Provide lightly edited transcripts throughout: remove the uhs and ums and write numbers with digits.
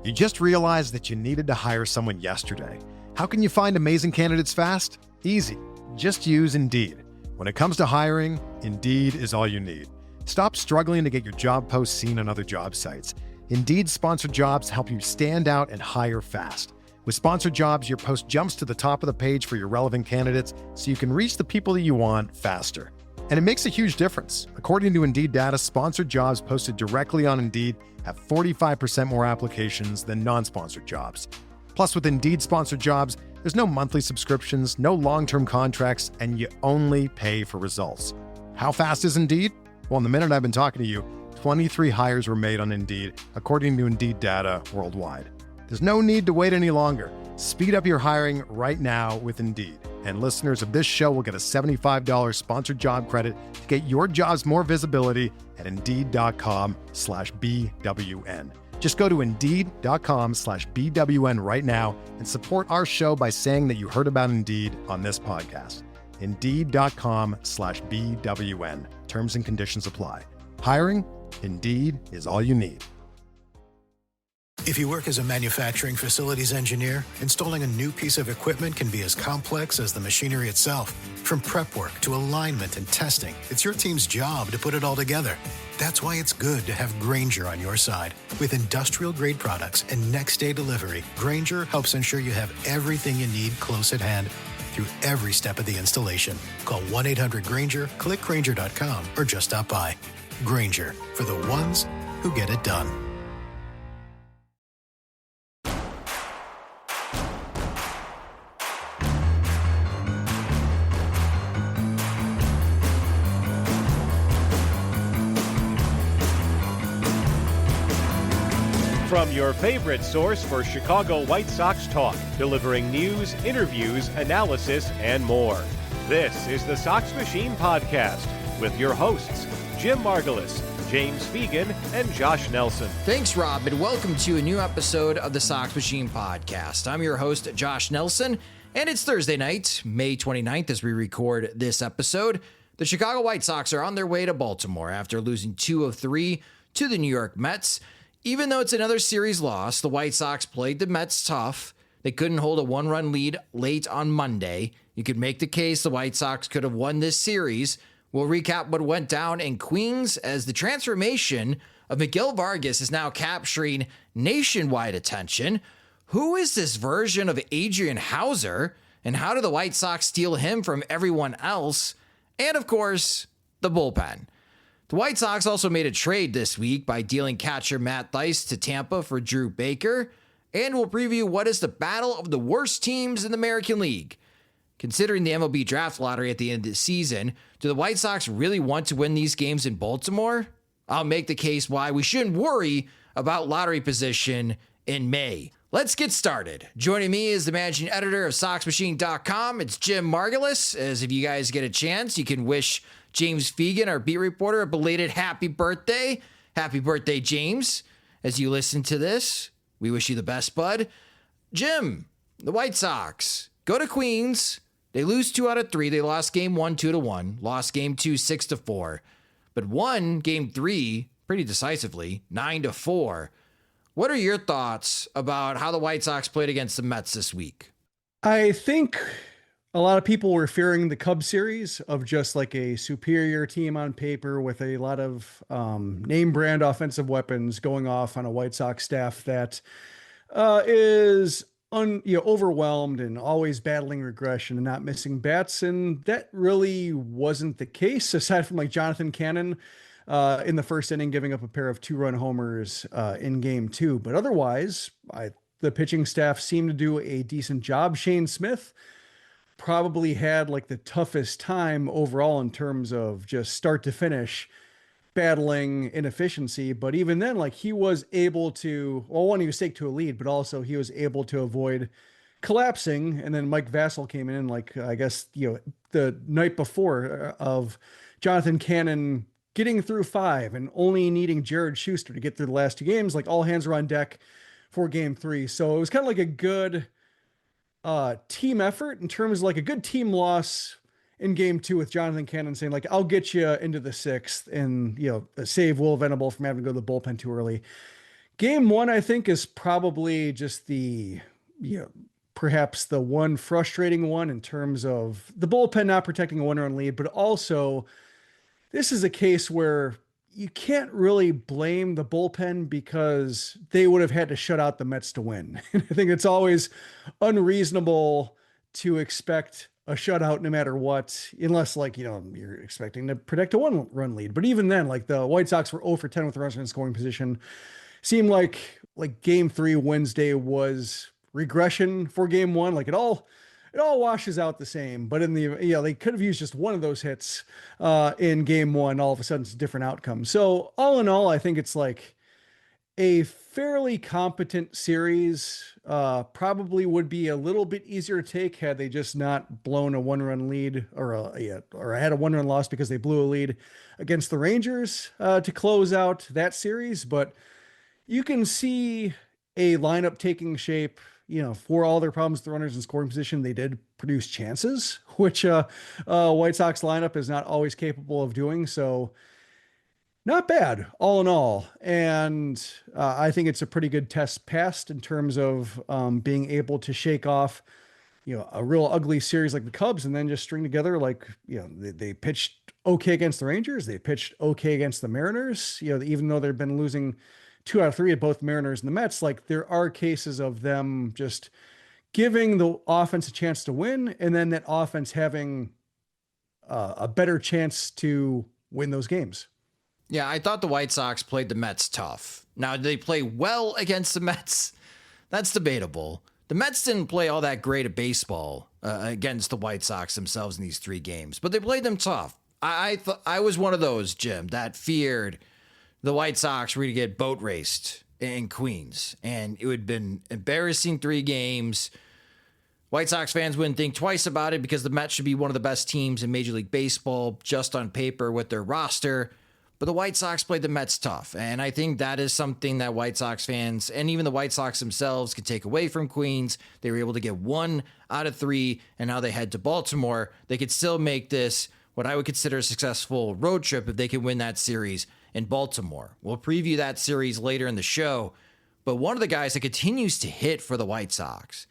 You just realized that you needed to hire someone yesterday. How can you find amazing candidates fast? Easy. Just use Indeed. When it comes to hiring, Indeed is all you need. Stop struggling to get your job posts seen on other job sites. Indeed-sponsored jobs help you stand out and hire fast. With sponsored jobs, your post jumps to the top of the page for your relevant candidates so you can reach the people that you want faster. And it makes a huge difference. According to Indeed data, sponsored jobs posted directly on Indeed have 45% more applications than non-sponsored jobs. Plus, with Indeed-sponsored jobs, there's no monthly subscriptions, no long-term contracts, and you only pay for results. How fast is Indeed? Well, in the minute I've been talking to you, 23 hires were made on Indeed, according to Indeed data worldwide. There's no need to wait any longer. Speed up your hiring right now with Indeed. And listeners of this show will get a $75 sponsored job credit to get your jobs more visibility at Indeed.com/BWN. Just go to Indeed.com/BWN right now and support our show by saying that you heard about Indeed on this podcast. Indeed.com/BWN. Terms and conditions apply. Hiring? Indeed is all you need. If you work as a manufacturing facilities engineer, installing a new piece of equipment can be as complex as the machinery itself. From prep work to alignment and testing, it's your team's job to put it all together. That's why it's good to have Grainger on your side. With industrial-grade products and next-day delivery, Grainger helps ensure you have everything you need close at hand through every step of the installation. Call 1-800-GRAINGER, click Grainger.com, or just stop by. Grainger, for the ones who get it done. From your favorite source for Chicago White Sox talk, delivering news, interviews, analysis, and more. This is the Sox Machine Podcast with your hosts, Jim Margulis, James Fegan, and Josh Nelson. Thanks, Rob, and welcome to a new episode of the Sox Machine Podcast. I'm your host, Josh Nelson, and it's Thursday night, May 29th, as we record this episode. The Chicago White Sox are on their way to Baltimore after losing 2 of 3 to the New York Mets. Even though it's another series loss, the White Sox played the Mets tough. They couldn't hold a 1-run lead late on Monday. You could make the case the White Sox could have won this series. We'll recap what went down in Queens as the transformation of Miguel Vargas is now capturing nationwide attention. Who is this version of Adrian Houser? And how did the White Sox steal him from everyone else? And of course, the bullpen. The White Sox also made a trade this week by dealing catcher Matt Thaiss to Tampa for Drew Baker, and we'll preview what is the battle of the worst teams in the American League. Considering the MLB draft lottery at the end of the season, do the White Sox really want to win these games in Baltimore? I'll make the case why we shouldn't worry about lottery position in May. Let's get started. Joining me is the managing editor of SoxMachine.com. It's Jim Margulis. As if you guys get a chance, you can wish James Fegan, our beat reporter, a belated happy birthday. Happy birthday, James. As you listen to this, we wish you the best, bud. Jim, the White Sox go to Queens. They lose 2 out of 3. They lost game 1, 2-1. Lost game 2, 6-4. But won game 3 pretty decisively, 9-4. What are your thoughts about how the White Sox played against the Mets this week? I think a lot of people were fearing the Cubs series of just like a superior team on paper with a lot of name brand offensive weapons going off on a White Sox staff that is overwhelmed and always battling regression and not missing bats. And that really wasn't the case, aside from like Jonathan Cannon in the first inning, giving up a pair of 2-run homers in game 2. But otherwise, the pitching staff seemed to do a decent job. Shane Smith probably had like the toughest time overall in terms of just start to finish battling inefficiency. But even then, like he was able to, well, one, he was stake to a lead, but also he was able to avoid collapsing. And then Mike Vassell came in like, I guess, the night before of Jonathan Cannon getting through 5 and only needing Jared Schuster to get through the last 2 games, like all hands were on deck for game 3. So it was kind of like a good team effort in terms of like a good team loss in game 2 with Jonathan Cannon saying like, I'll get you into the 6th and, save Will Venable from having to go to the bullpen too early. Game one, I think, is probably just perhaps the one frustrating one in terms of the bullpen not protecting a one-run lead, but also this is a case where you can't really blame the bullpen because they would have had to shut out the Mets to win. I think it's always unreasonable to expect a shutout no matter what, unless you're expecting to protect a one-run lead. But even then, like the White Sox were 0 for 10 with runners in scoring position. Seemed like game three Wednesday was regression for game one. Like it all washes out the same, but they could have used just one of those hits in game one. All of a sudden it's a different outcome. So all in all, I think it's like a fairly competent series. Probably would be a little bit easier to take had they just not blown a one-run lead or had a one-run loss because they blew a lead against the Rangers to close out that series. But you can see a lineup taking shape. For all their problems with the runners in scoring position, they did produce chances, which White Sox lineup is not always capable of doing. So not bad all in all. And I think it's a pretty good test passed in terms of being able to shake off, a real ugly series like the Cubs and then just string together they pitched okay against the Rangers. They pitched okay against the Mariners, even though they've been losing 2 out of 3 at both Mariners and the Mets. Like there are cases of them just giving the offense a chance to win, and then that offense having a better chance to win those games. Yeah, I thought the White Sox played the Mets tough. Now, did they play well against the Mets? That's debatable. The Mets didn't play all that great at baseball against the White Sox themselves in these 3 games, but they played them tough. I was one of those, Jim, that feared the White Sox were going to get boat raced in Queens, and it would have been embarrassing 3 games. White Sox fans wouldn't think twice about it because the Mets should be one of the best teams in Major League Baseball just on paper with their roster. But the White Sox played the Mets tough, and I think that is something that White Sox fans and even the White Sox themselves could take away from Queens. They were able to get 1 out of 3, and now they head to Baltimore. They could still make this what I would consider a successful road trip if they could win that series in Baltimore. We'll preview that series later in the show, but one of the guys that continues to hit for the White Sox,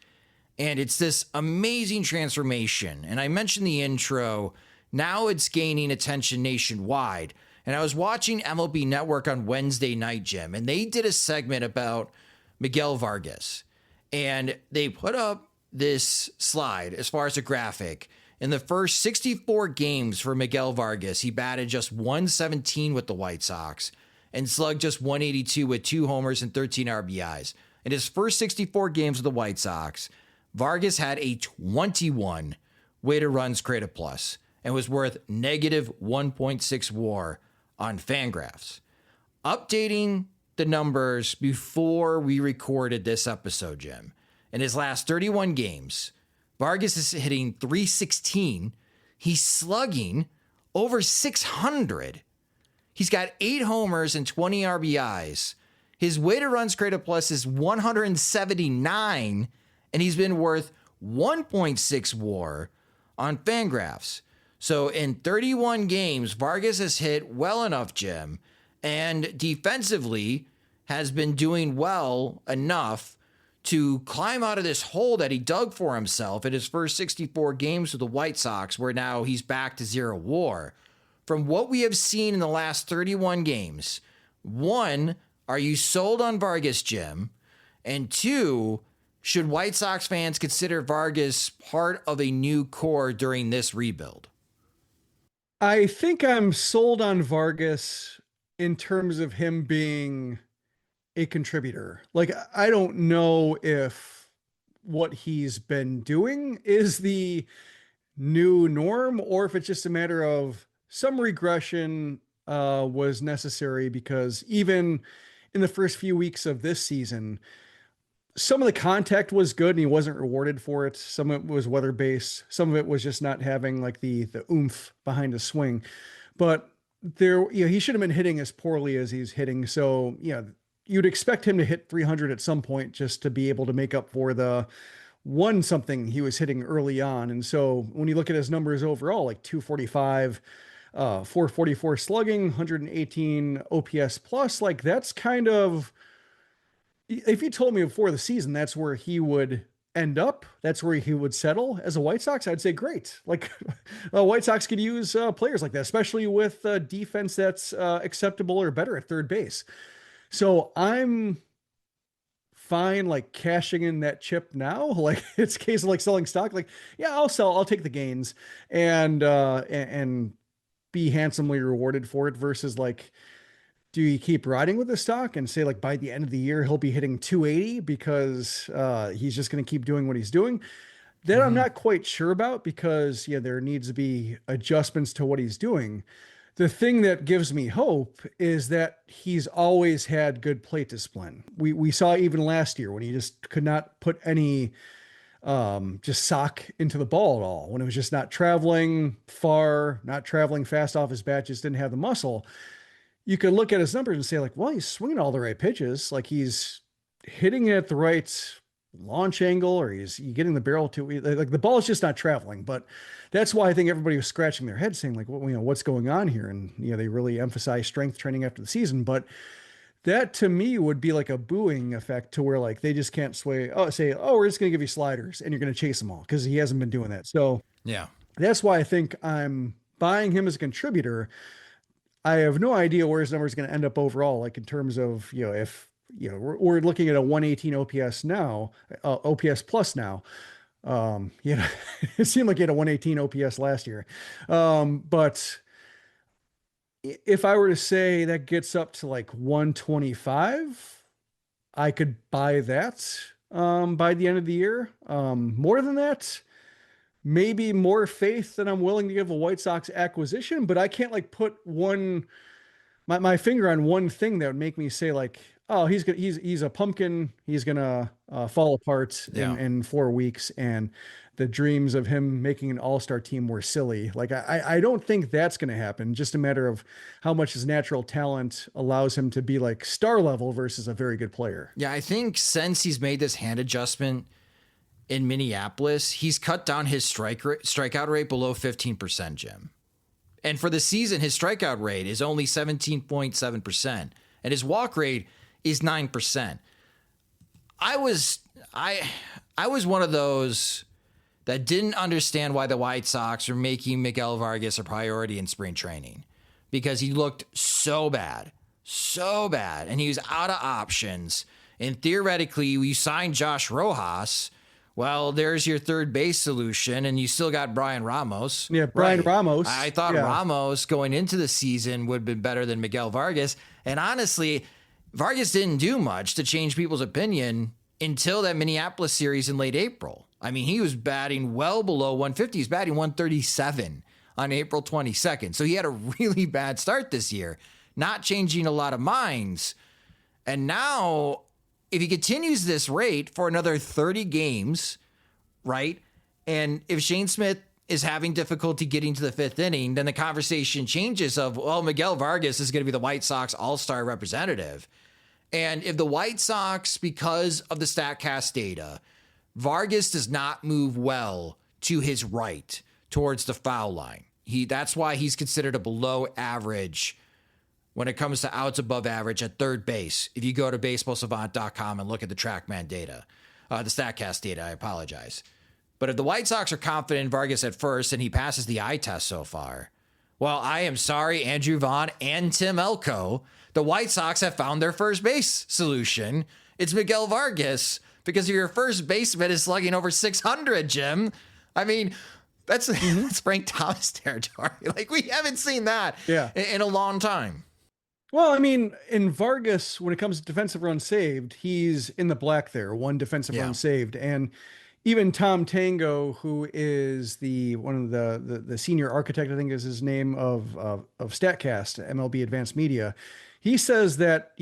and it's this amazing transformation, and I mentioned the intro, now it's gaining attention nationwide, and I was watching MLB Network on Wednesday night, Jim, and they did a segment about Miguel Vargas, and they put up this slide as far as a graphic. In the first 64 games for Miguel Vargas, he batted just .117 with the White Sox and slugged just .182 with 2 homers and 13 RBIs. In his first 64 games with the White Sox, Vargas had a 21 weighted runs created plus and was worth negative 1.6 WAR on Fangraphs. Updating the numbers before we recorded this episode, Jim. In his last 31 games, Vargas is hitting .316. He's slugging over .600. He's got 8 homers and 20 RBIs. His weighted runs created plus is 179, and he's been worth 1.6 WAR on Fangraphs. So in 31 games, Vargas has hit well enough, Jim, and defensively has been doing well enough to climb out of this hole that he dug for himself in his first 64 games with the White Sox, where now he's back to 0 WAR. From what we have seen in the last 31 games, 1, are you sold on Vargas, Jim? And 2, should White Sox fans consider Vargas part of a new core during this rebuild? I think I'm sold on Vargas in terms of him being a contributor. Like, I don't know if what he's been doing is the new norm or if it's just a matter of some regression was necessary, because even in the first few weeks of this season, some of the contact was good and he wasn't rewarded for it. Some of it was weather based. Some of it was just not having like the oomph behind a swing, but there, he should have been hitting as poorly as he's hitting. So, you'd expect him to hit 300 at some point just to be able to make up for the 1 something he was hitting early on. And so when you look at his numbers overall, like 245, 444 slugging, 118 OPS plus, like that's kind of if you told me before the season that's where he would end up, that's where he would settle as a White Sox, I'd say great. Like White Sox could use players like that, especially with defense that's acceptable or better at third base. So I'm fine like cashing in that chip now. Like it's a case of like selling stock. Like, yeah, I'll take the gains and be handsomely rewarded for it versus like, do you keep riding with the stock and say like by the end of the year he'll be hitting 280 because he's just going to keep doing what he's doing? That I'm not quite sure about because there needs to be adjustments to what he's doing. The thing that gives me hope is that he's always had good plate discipline. We saw even last year when he just could not put any just sock into the ball at all, when it was just not traveling far, not traveling fast off his bat, just didn't have the muscle. You could look at his numbers and say like, well, he's swinging all the right pitches. Like he's hitting it at the right launch angle, or he's getting the barrel to like the ball is just not traveling. But that's why I think everybody was scratching their head saying like, well, what's going on here? And, they really emphasize strength training after the season, but that to me would be like a booing effect to where like, they just can't say, we're just going to give you sliders and you're going to chase them all. Cause he hasn't been doing that. So Yeah. that's why I think I'm buying him as a contributor. I have no idea where his number is going to end up overall. Like in terms of, if, we're looking at a 118 OPS now, OPS plus now. It seemed like he had a 118 OPS last year. But if I were to say that gets up to like 125, I could buy that by the end of the year. More than that, maybe more faith than I'm willing to give a White Sox acquisition, but I can't like put my finger on one thing that would make me say like, oh, he's a pumpkin. He's gonna fall apart in 4 weeks, and the dreams of him making an all-star team were silly. Like I don't think that's gonna happen. Just a matter of how much his natural talent allows him to be like star level versus a very good player. Yeah, I think since he's made this hand adjustment in Minneapolis, he's cut down his strikeout rate below 15%, Jim. And for the season, his strikeout rate is only 17.7%, and his walk rate is 9%. I was one of those that didn't understand why the White Sox were making Miguel Vargas a priority in spring training, because he looked so bad, and he was out of options. And theoretically, you signed Josh Rojas. Well, there's your third base solution, and you still got Brian Ramos. Yeah, Brian Ramos. I thought Ramos going into the season would have been better than Miguel Vargas. And honestly, Vargas didn't do much to change people's opinion until that Minneapolis series in late April. I mean, he was batting well below 150. He's batting 137 on April 22nd. So he had a really bad start this year, not changing a lot of minds. And now, if he continues this rate for another 30 games, right? And if Shane Smith is having difficulty getting to the fifth inning, then the conversation changes of, well, Miguel Vargas is going to be the White Sox all-star representative. And if the White Sox, because of the StatCast data, Vargas does not move well to his right towards the foul line. That's why he's considered a below average when it comes to outs above average at third base. If you go to baseballsavant.com and look at the TrackMan data, the StatCast data, I apologize. But if the White Sox are confident in Vargas at first and he passes the eye test so far, well, I am sorry, Andrew Vaughn and Tim Elko, the White Sox have found their first base solution. It's Miguel Vargas, because your first baseman is slugging over 600, Jim. I mean, that's Frank Thomas territory. Like, we haven't seen that in a long time. Well, I mean, in Vargas, when it comes to defensive runs saved, he's in the black there, one defensive run saved. And even Tom Tango, who is one of the senior architect, I think is his name, of StatCast, MLB Advanced Media, he says that,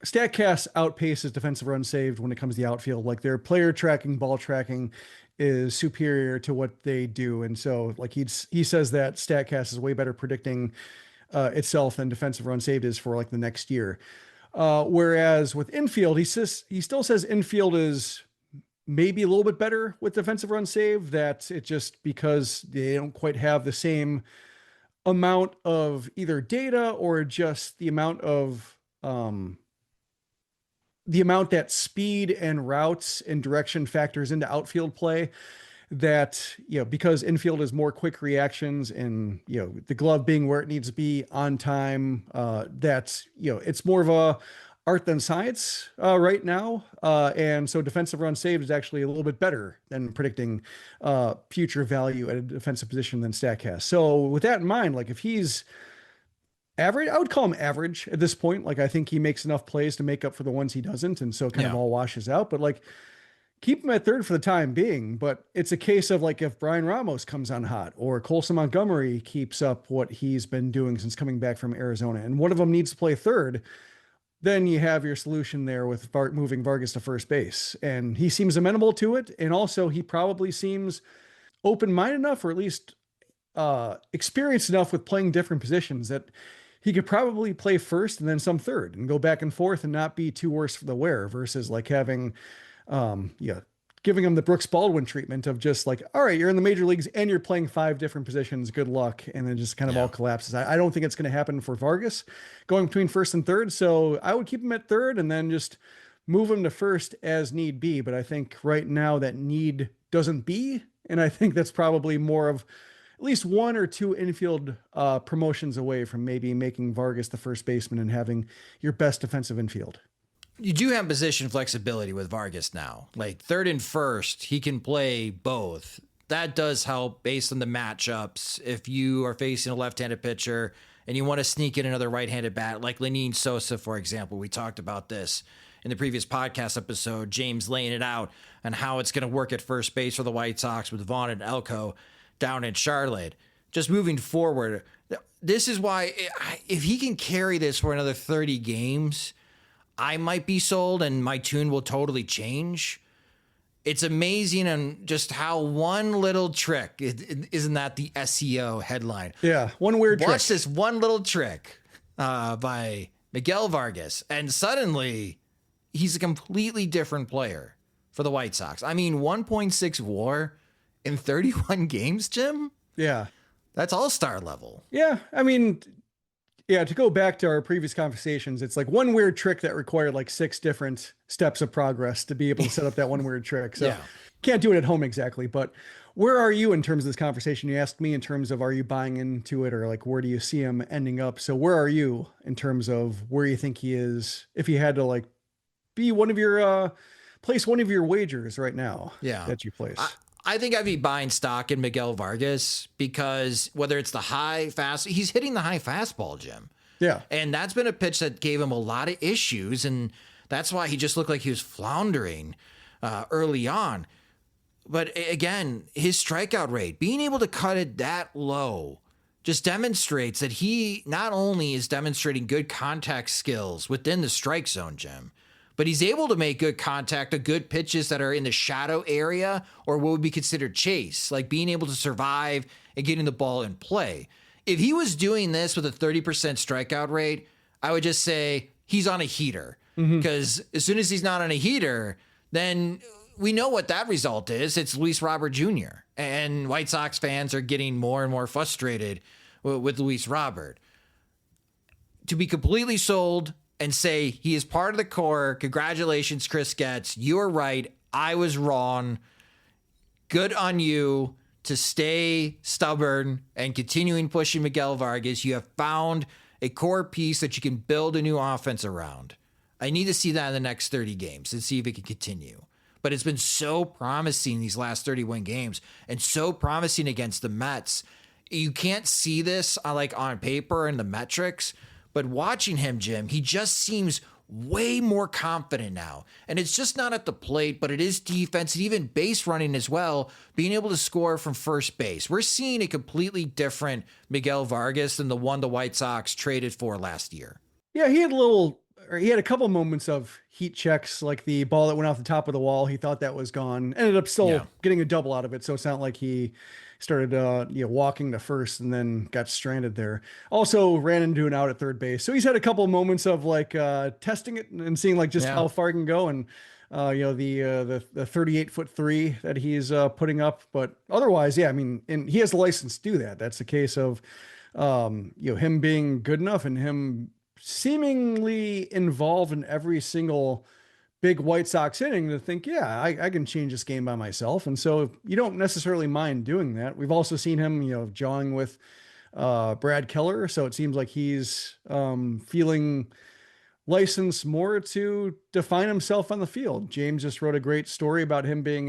StatCast outpaces defensive runs saved when it comes to the outfield. Like, their player tracking, ball tracking is superior to what they do. And so, like, he says that StatCast is way better predicting itself than defensive run saved is for like the next year. Whereas with infield, he still says infield is maybe a little bit better with defensive run saved. That it just because they don't quite have the same amount of either data or just the amount of the amount that speed and routes and direction factors into outfield play, that, because infield is more quick reactions and, the glove being where it needs to be on time, that, it's more of a art than science right now. And so defensive run saved is actually a little bit better than predicting future value at a defensive position than Statcast. So with that in mind, like if he's average, I would call him average at this point. Like I think he makes enough plays to make up for the ones he doesn't. And so it kind of all washes out, but like keep him at third for the time being. But it's a case of like, if Brian Ramos comes on hot or Colson Montgomery keeps up what he's been doing since coming back from Arizona, and one of them needs to play third, then you have your solution there with moving Vargas to first base. And he seems amenable to it. And also he probably seems open-minded enough, or at least experienced enough with playing different positions, that he could probably play first and then some third and go back and forth and not be too worse for the wear, versus like having, giving him the Brooks Baldwin treatment of just like, all right, you're in the major leagues and you're playing 5 different positions. Good luck. And then just kind of all collapses. I don't think it's going to happen for Vargas going between first and third. So I would keep him at third and then just move him to first as need be. But I think right now that need doesn't be. And I think that's probably more of at least 1 or 2 infield promotions away from maybe making Vargas the first baseman and having your best defensive infield. You do have position flexibility with Vargas now. Like third and first, he can play both. That does help based on the matchups. If you are facing a left-handed pitcher and you want to sneak in another right-handed bat, like Lenyn Sosa, for example, we talked about this in the previous podcast episode, James laying it out on how it's going to work at first base for the White Sox with Vaughn and Elko down in Charlotte. Just moving forward, this is why if he can carry this for another 30 games, I might be sold and my tune will totally change. It's amazing and just how one little trick, isn't that the SEO headline? Yeah, one weird trick. Watch this one little trick by Miguel Vargas, and suddenly he's a completely different player for the White Sox. I mean, 1.6 WAR in 31 games, Jim? Yeah. That's all-star level. Yeah, I mean, yeah, to go back to our previous conversations, it's like one weird trick that required like 6 different steps of progress to be able to set up that one weird trick. So can't do it at home exactly, but where are you in terms of this conversation? You asked me in terms of, are you buying into it, or like, where do you see him ending up? So where are you in terms of where you think he is, if you had to like be one of your, place one of your wagers right now that you place? I think I'd be buying stock in Miguel Vargas because whether it's the high fast, he's hitting the high fastball, Jim. Yeah. And that's been a pitch that gave him a lot of issues. And that's why he just looked like he was floundering early on. But again, his strikeout rate, being able to cut it that low, just demonstrates that he not only is demonstrating good contact skills within the strike zone, Jim, but he's able to make good contact to good pitches that are in the shadow area or what would be considered chase, like being able to survive and getting the ball in play. If he was doing this with a 30% strikeout rate, I would just say he's on a heater, because as soon as he's not on a heater, then we know what that result is. It's Luis Robert Jr. And White Sox fans are getting more and more frustrated with Luis Robert. To be completely sold and say he is part of the core, congratulations, Chris Getz. You're right. I was wrong. Good on you to stay stubborn and continuing pushing Miguel Vargas. You have found a core piece that you can build a new offense around. I need to see that in the next 30 games and see if it can continue. But it's been so promising these last 31 games and so promising against the Mets. You can't see this on paper and the metrics, but watching him, Jim, he just seems way more confident now. And it's just not at the plate, but it is defense and even base running as well, being able to score from first base. We're seeing a completely different Miguel Vargas than the one the White Sox traded for last year. Yeah, he had a couple moments of heat checks, like the ball that went off the top of the wall. He thought that was gone. Ended up still getting a double out of it. So it's not like he started walking to first and then got stranded there. Also ran into an out at third base. So he's had a couple of moments of testing it and seeing just how far he can go. And the 38'3" that he's putting up. But otherwise, and he has the license to do that. That's a case of him being good enough and him seemingly involved in every single big White Sox inning to think, yeah, I can change this game by myself. And so you don't necessarily mind doing that. We've also seen him, jawing with Brad Keller. So it seems like he's feeling licensed more to define himself on the field. James just wrote a great story about him being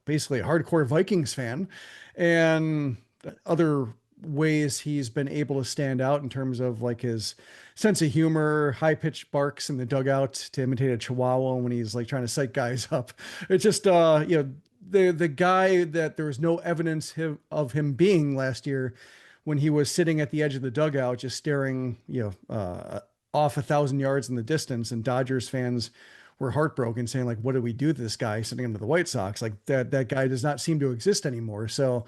basically a hardcore Vikings fan, and other ways he's been able to stand out in terms of like his sense of humor, high pitched barks in the dugout to imitate a chihuahua when he's like trying to psych guys up. It's just, the guy that there was no evidence of him being last year when he was sitting at the edge of the dugout, just staring, off 1,000 yards in the distance, and Dodgers fans were heartbroken, saying like, what did we do to this guy sitting under the White Sox? Like that guy does not seem to exist anymore. So,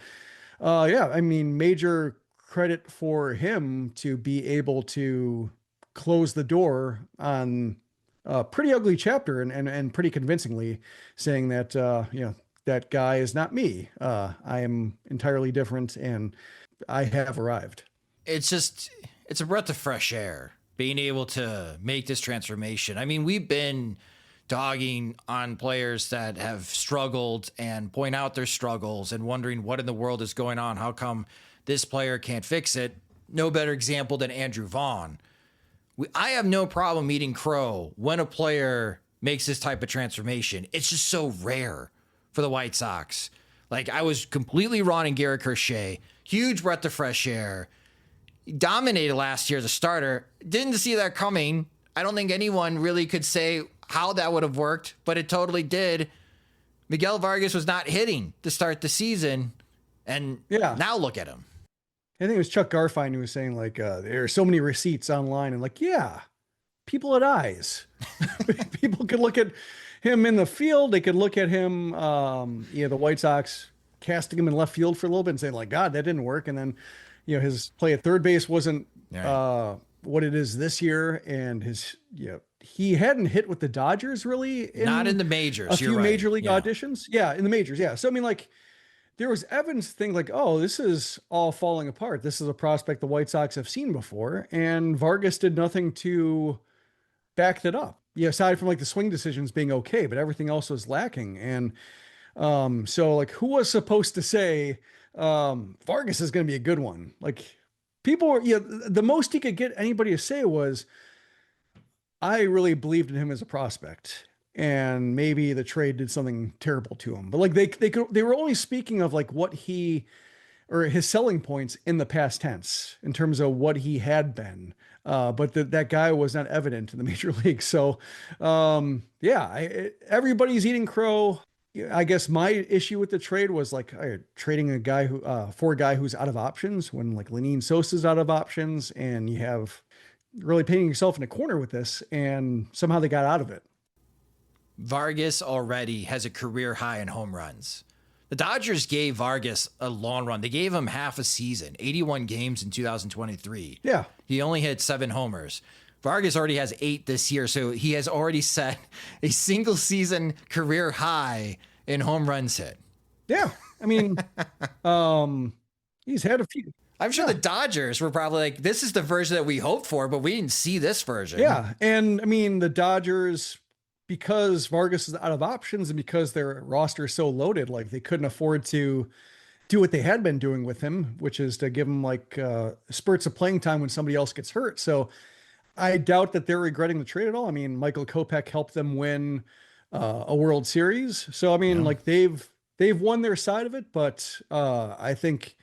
I mean, major credit for him to be able to close the door on a pretty ugly chapter and pretty convincingly saying that, that guy is not me. I am entirely different and I have arrived. It's a breath of fresh air being able to make this transformation. I mean, we've been dogging on players that have struggled and point out their struggles and wondering what in the world is going on. How come this player can't fix it? No better example than Andrew Vaughn. I have no problem eating crow when a player makes this type of transformation. It's just so rare for the White Sox. Like, I was completely wrong in Garrett Crochet. Huge breath of fresh air. He dominated last year as a starter. Didn't see that coming. I don't think anyone really could say how that would have worked, but it totally did. Miguel Vargas was not hitting to start the season, and now look at him. I think it was Chuck Garfien who was saying like, there are so many receipts online, and like, yeah, people had eyes. People could look at him in the field. They could look at him, the White Sox casting him in left field for a little bit and saying like, God, that didn't work. And then, his play at third base wasn't what it is this year. And he hadn't hit with the Dodgers really. Not in the majors. A few major league auditions. Yeah, in the majors. Yeah. So, I mean, like, there was evidence to think like, oh, this is all falling apart. This is a prospect the White Sox have seen before. And Vargas did nothing to back that up. Aside from like the swing decisions being okay, but everything else was lacking. And so like, who was supposed to say Vargas is going to be a good one? Like, people were, the most he could get anybody to say was, I really believed in him as a prospect, and maybe the trade did something terrible to him. But like they were only speaking of like what he or his selling points in the past tense in terms of what he had been. But that guy was not evident in the major leagues. So, everybody's eating crow. I guess my issue with the trade was like trading a guy for a guy who's out of options when like Lenine Sosa's out of options, and you have really painting yourself in a corner with this, and somehow they got out of it. Vargas already has a career high in home runs. The Dodgers gave Vargas a long run. They gave him half a season, 81 games in 2023. Yeah. He only hit 7 homers. Vargas already has 8 this year, so he has already set a single season career high in home runs hit. Yeah. I mean, he's had a few. I'm sure the Dodgers were probably like, this is the version that we hoped for, but we didn't see this version. Yeah. And I mean, the Dodgers, because Vargas is out of options and because their roster is so loaded, like they couldn't afford to do what they had been doing with him, which is to give him like spurts of playing time when somebody else gets hurt. So I doubt that they're regretting the trade at all. I mean, Michael Kopech helped them win a World Series. So, I mean, like they've won their side of it, but I think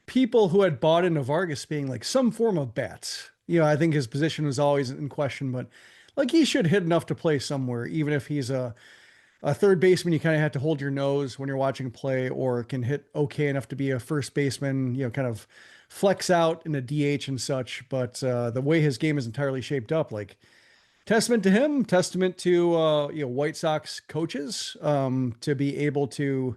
people who had bought into Vargas being like some form of bats, I think his position was always in question, but like he should hit enough to play somewhere, even if he's a third baseman. You kind of have to hold your nose when you're watching play, or can hit okay enough to be a first baseman, kind of flex out in a DH and such. But the way his game is entirely shaped up, like testament to him, testament to White Sox coaches to be able to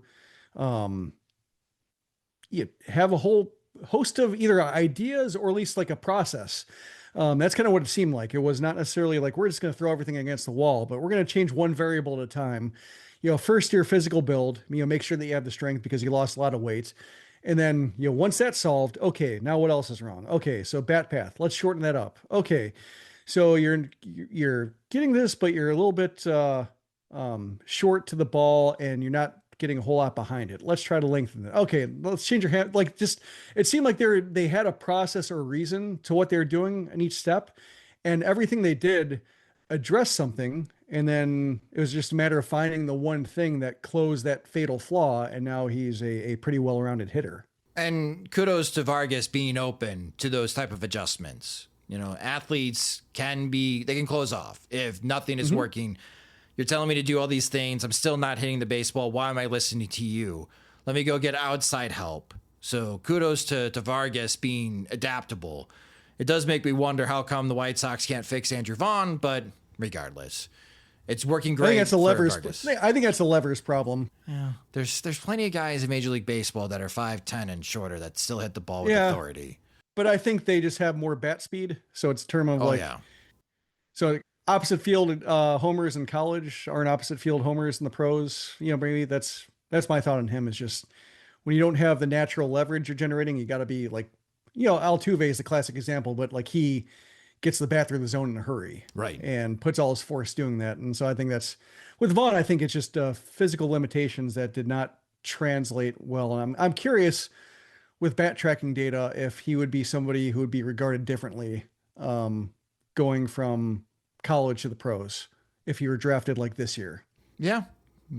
have a whole host of either ideas or at least like a process. That's kind of what it seemed like. It was not necessarily like, we're just going to throw everything against the wall, but we're going to change one variable at a time. First your physical build, make sure that you have the strength because you lost a lot of weight. And then, once that's solved, okay, now what else is wrong? Okay. So bat path, let's shorten that up. Okay. So you're getting this, but you're a little bit short to the ball, and you're not getting a whole lot behind it. Let's try to lengthen it. Okay, let's change your hand. Like, just, it seemed like they had a process or a reason to what they're doing in each step, and everything they did addressed something. And then it was just a matter of finding the one thing that closed that fatal flaw. And now he's a pretty well-rounded hitter. And kudos to Vargas being open to those type of adjustments. You know, athletes they can close off if nothing is working. You're telling me to do all these things. I'm still not hitting the baseball. Why am I listening to you? Let me go get outside help. So kudos to Vargas being adaptable. It does make me wonder how come the White Sox can't fix Andrew Vaughn, but regardless, it's working great. I think that's a Levers problem. Yeah, there's plenty of guys in Major League Baseball that are 5'10" and shorter that still hit the ball with authority. But I think they just have more bat speed. So it's a term of so opposite field homers in college aren't opposite field homers in the pros. You know, maybe that's my thought on him, is just when you don't have the natural leverage you're generating, you got to be like, you know, Altuve is the classic example, but like he gets the bat through the zone in a hurry, right, and puts all his force doing that. And so I think that's with Vaughn. I think it's just physical limitations that did not translate well. And I'm curious with bat tracking data if he would be somebody who would be regarded differently going from college to the pros if he were drafted like this year. Yeah,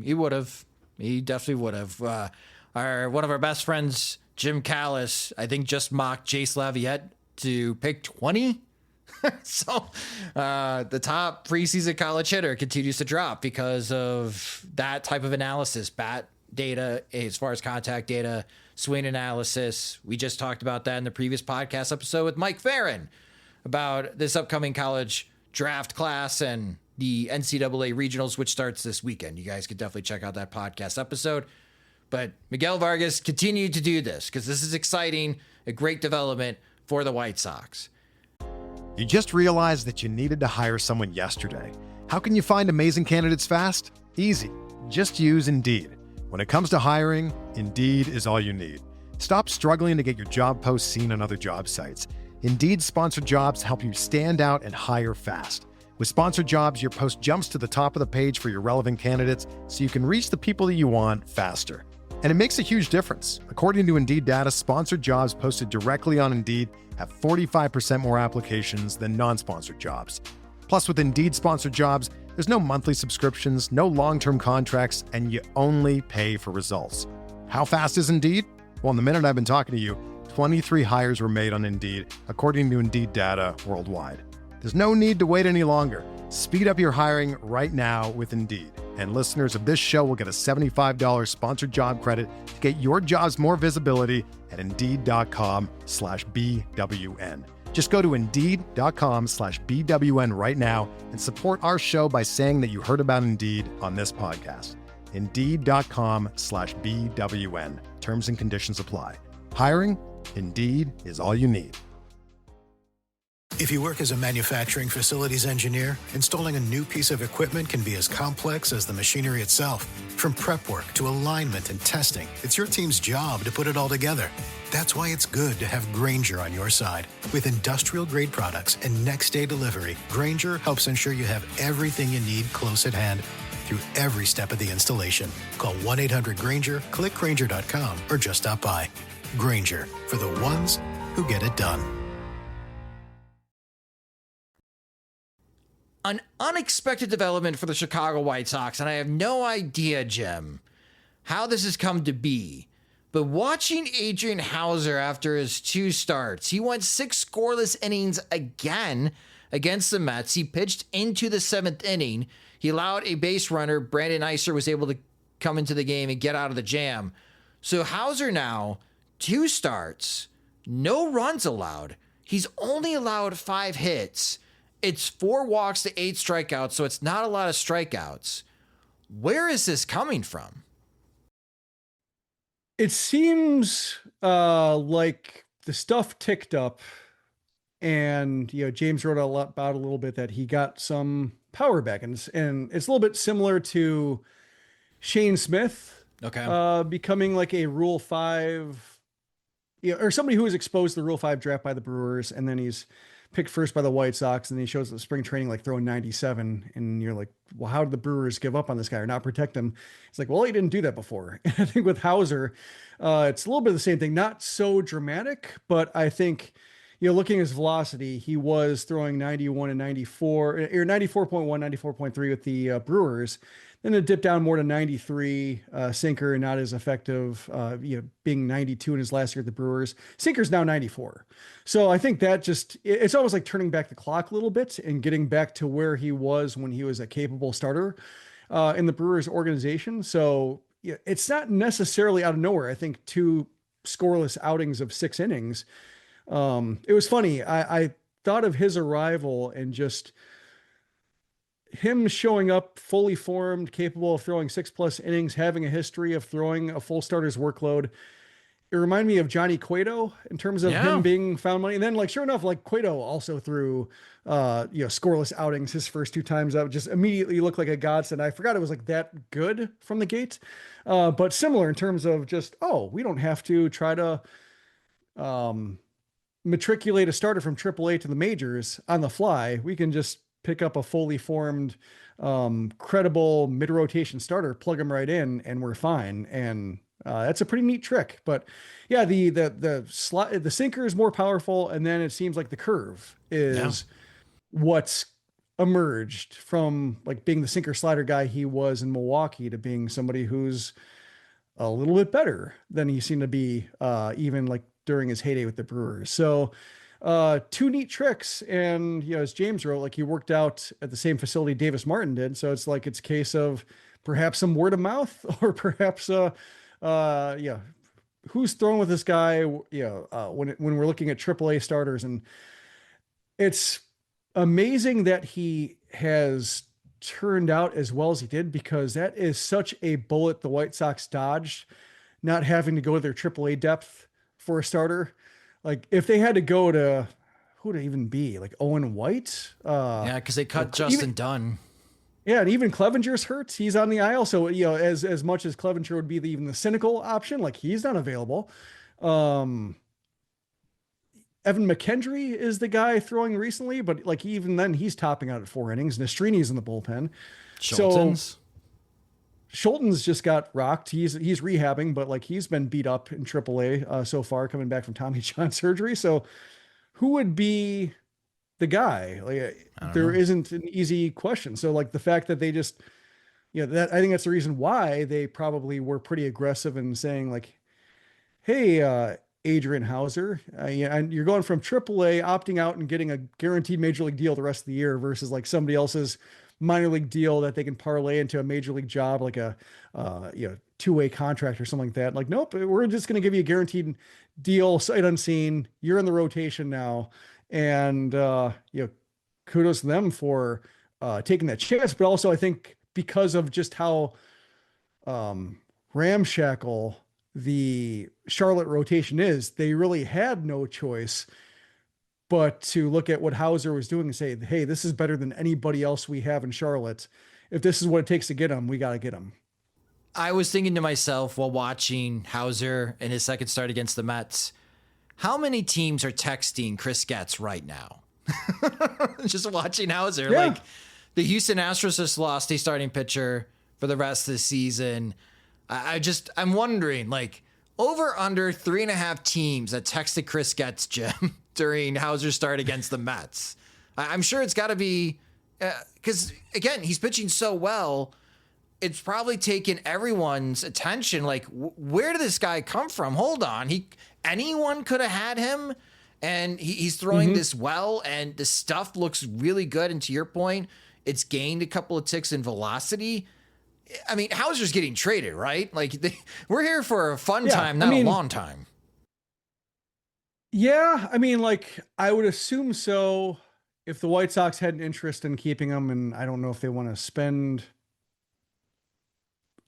he would have. He definitely would have. One of our best friends, Jim Callis, I think just mocked Jace Laviette to pick 20. So the top preseason college hitter continues to drop because of that type of analysis, bat data, as far as contact data, swing analysis. We just talked about that in the previous podcast episode with Mike Farron about this upcoming college draft class and the NCAA regionals, which starts this weekend. You guys could definitely check out that podcast episode. But Miguel Vargas continued to do this because this is exciting, a great development for the White Sox. You just realized that you needed to hire someone yesterday. How can you find amazing candidates fast? Easy. Just use Indeed. When it comes to hiring, Indeed is all you need. Stop struggling to get your job posts seen on other job sites. Indeed sponsored jobs help you stand out and hire fast. With sponsored jobs, your post jumps to the top of the page for your relevant candidates so you can reach the people that you want faster. And it makes a huge difference. According to Indeed data, sponsored jobs posted directly on Indeed have 45% more applications than non-sponsored jobs. Plus, with Indeed sponsored jobs, there's no monthly subscriptions, no long-term contracts, and you only pay for results. How fast is Indeed? Well, in the minute I've been talking to you, 23 hires were made on Indeed, according to Indeed data worldwide. There's no need to wait any longer. Speed up your hiring right now with Indeed. And listeners of this show will get a $75 sponsored job credit to get your jobs more visibility at Indeed.com/BWN. Just go to Indeed.com/BWN right now and support our show by saying that you heard about Indeed on this podcast. Indeed.com/BWN. Terms and conditions apply. Hiring? Indeed is all you need. If you work as a manufacturing facilities engineer, installing a new piece of equipment can be as complex as the machinery itself. From prep work to alignment and testing, it's your team's job to put it all together. That's why it's good to have Grainger on your side. With industrial-grade products and next-day delivery, Grainger helps ensure you have everything you need close at hand through every step of the installation. Call 1-800-GRAINGER, click Grainger.com, or just stop by. Grainger, for the ones who get it done. An unexpected development for the Chicago White Sox, and I have no idea, Jim, how this has come to be. But watching Adrian Houser after his 2 starts, he went 6 scoreless innings again against the Mets. He pitched into the 7th inning. He allowed a base runner. Brandon Eiser was able to come into the game and get out of the jam. So Houser now, 2 starts, no runs allowed. He's only allowed 5 hits. It's 4 walks to 8 strikeouts, so it's not a lot of strikeouts. Where is this coming from? It seems like the stuff ticked up, and James wrote about a little bit that he got some power back, and it's a little bit similar to Shane Smith, becoming like a Rule 5, or somebody who was exposed to the Rule 5 draft by the Brewers, and then he's picked first by the White Sox, and he shows up at spring training like throwing 97, and you're like, well, how did the Brewers give up on this guy or not protect him? It's like, well, he didn't do that before. And I think with Houser, it's a little bit of the same thing, not so dramatic, but I think, looking at his velocity, he was throwing 91 and 94, or 94.1, 94.3 with the Brewers. Then it dipped down more to 93, sinker, not as effective, being 92 in his last year at the Brewers. Sinker's now 94. So I think that it's almost like turning back the clock a little bit and getting back to where he was when he was a capable starter in the Brewers organization. So it's not necessarily out of nowhere. I think 2 scoreless outings of 6 innings. It was funny. I thought of his arrival and just him showing up fully formed, capable of throwing 6+ innings, having a history of throwing a full starter's workload. It reminded me of Johnny Cueto in terms of him being found money. And then sure enough, Cueto also threw, scoreless outings his first 2 times out, just immediately looked like a godsend. I forgot it was that good from the gate. But similar in terms of just, we don't have to try to, matriculate a starter from AAA to the majors on the fly. We can just pick up a fully formed, credible mid-rotation starter, plug him right in, and we're fine. And that's a pretty neat trick. But yeah, the sinker is more powerful, and then it seems like the curve is what's emerged from being the sinker slider guy he was in Milwaukee to being somebody who's a little bit better than he seemed to be, even during his heyday with the Brewers. So 2 neat tricks. And, as James wrote, he worked out at the same facility Davis Martin did. So it's it's a case of perhaps some word of mouth, or perhaps, who's throwing with this guy, when we're looking at AAA starters. And it's amazing that he has turned out as well as he did, because that is such a bullet the White Sox dodged, not having to go to their AAA depth for a starter. If they had to go to, who would it even be? Owen White? Because they cut Justin Dunn. Yeah, and even Clevenger's hurt. He's on the IL. So, as much as Clevenger would be even the cynical option, he's not available. Evan McKendry is the guy throwing recently, but even then he's topping out at 4 innings. Nestrini's in the bullpen. Schulten's just got rocked. He's rehabbing, but he's been beat up in AAA so far, coming back from Tommy John surgery. So who would be the guy? There isn't an easy question. So the fact that they just, that I think that's the reason why they probably were pretty aggressive in saying hey, Adrian Houser, and you're going from AAA, opting out and getting a guaranteed major league deal the rest of the year versus somebody else's minor league deal that they can parlay into a major league job, a 2-way contract or something like that. Nope, we're just going to give you a guaranteed deal, sight unseen. You're in the rotation now. And, kudos to them for taking that chance. But also I think because of just how ramshackle the Charlotte rotation is, they really had no choice but to look at what Houser was doing and say, hey, this is better than anybody else we have in Charlotte. If this is what it takes to get him, we got to get him. I was thinking to myself while watching Houser in his second start against the Mets, how many teams are texting Chris Getz right now? Just watching Houser. Yeah. The Houston Astros just lost a starting pitcher for the rest of the season. I'm wondering, over under 3.5 teams that texted Chris Getz, Jim, during Houser's start against the Mets. I'm sure it's got to be, because again, he's pitching so well. It's probably taken everyone's attention. Where did this guy come from? Hold on. Anyone could have had him, and he's throwing this well, and the stuff looks really good. And to your point, it's gained a couple of ticks in velocity. I mean, Houser's getting traded, right? We're here for a fun time, not a long time. Yeah, I would assume so if the White Sox had an interest in keeping him, and I don't know if they want to spend.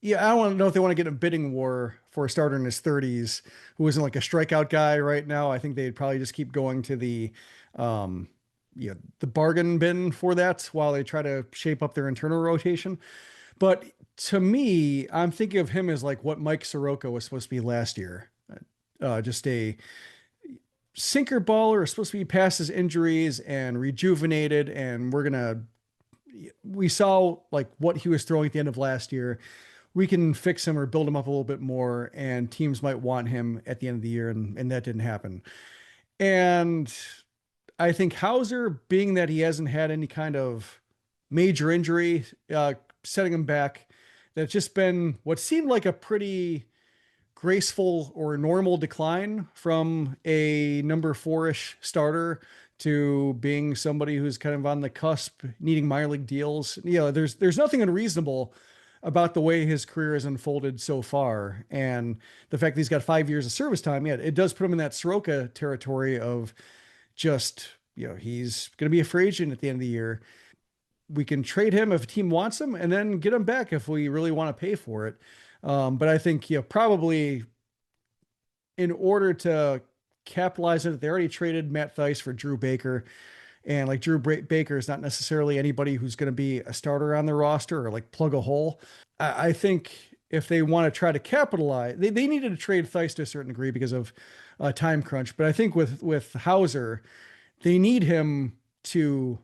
Yeah, I don't know if they want to get a bidding war for a starter in his 30s who isn't a strikeout guy right now. I think they'd probably just keep going to the bargain bin for that while they try to shape up their internal rotation. But to me, I'm thinking of him as what Mike Soroka was supposed to be last year. Just a sinker baller, is supposed to be past his injuries and rejuvenated. And we saw like what he was throwing at the end of last year. We can fix him or build him up a little bit more, and teams might want him at the end of the year. And that didn't happen. And I think Houser, being that he hasn't had any kind of major injury, setting him back, that's just been what seemed like a pretty graceful or normal decline from a number four-ish starter to being somebody who's kind of on the cusp, needing minor league deals. There's nothing unreasonable about the way his career has unfolded so far. And the fact that he's got 5 years of service time, yeah, it does put him in that Soroka territory of just, he's going to be a free agent at the end of the year. We can trade him if a team wants him and then get him back if we really want to pay for it. But I think, probably in order to capitalize on it, they already traded Matt Thaiss for Drew Baker. And like Drew Baker is not necessarily anybody who's going to be a starter on the roster or like plug a hole. I think if they want to try to capitalize, they needed to trade Thaiss to a certain degree because of time crunch. But I think with Houser, they need him to,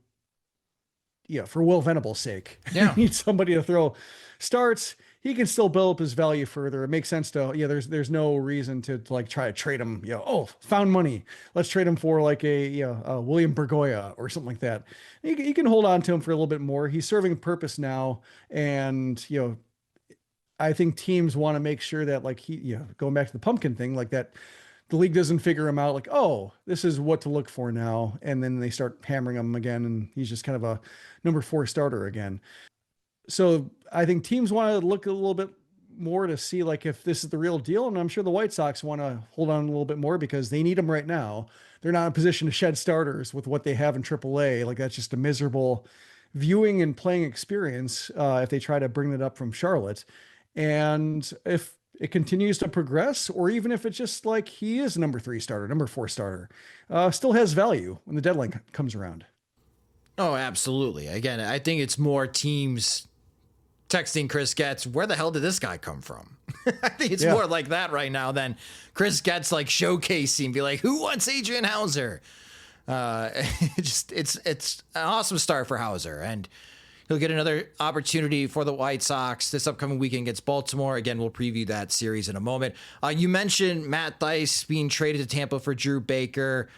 for Will Venable's sake, they need somebody to throw starts. He can still build up his value further. It makes sense to, there's no reason to like try to trade him, found money. Let's trade him for like a William Bergoya or something like that. You can hold on to him for a little bit more. He's serving a purpose now. And, I think teams want to make sure that like going back to the pumpkin thing, like that, the league doesn't figure him out like, oh, this is what to look for now. And then they start hammering him again. And he's just kind of a number 4 starter again. So I think teams want to look a little bit more to see like if this is the real deal. And I'm sure the White Sox want to hold on a little bit more because they need them right now. They're not in a position to shed starters with what they have in AAA. Like that's just a miserable viewing and playing experience if they try to bring that up from Charlotte. And if it continues to progress, or even if it's just like he is number 3 starter, number 4 starter, still has value when the deadline comes around. Oh, absolutely. Again, I think it's more teams texting Chris Getz, where the hell did this guy come from? I think it's more like that right now than Chris Getz like showcasing, be like, who wants Adrian Houser? It's an awesome start for Houser, and he'll get another opportunity for the White Sox this upcoming weekend against Baltimore. Again, we'll preview that series in a moment. You mentioned Matt Thaiss being traded to Tampa for Drew Baker.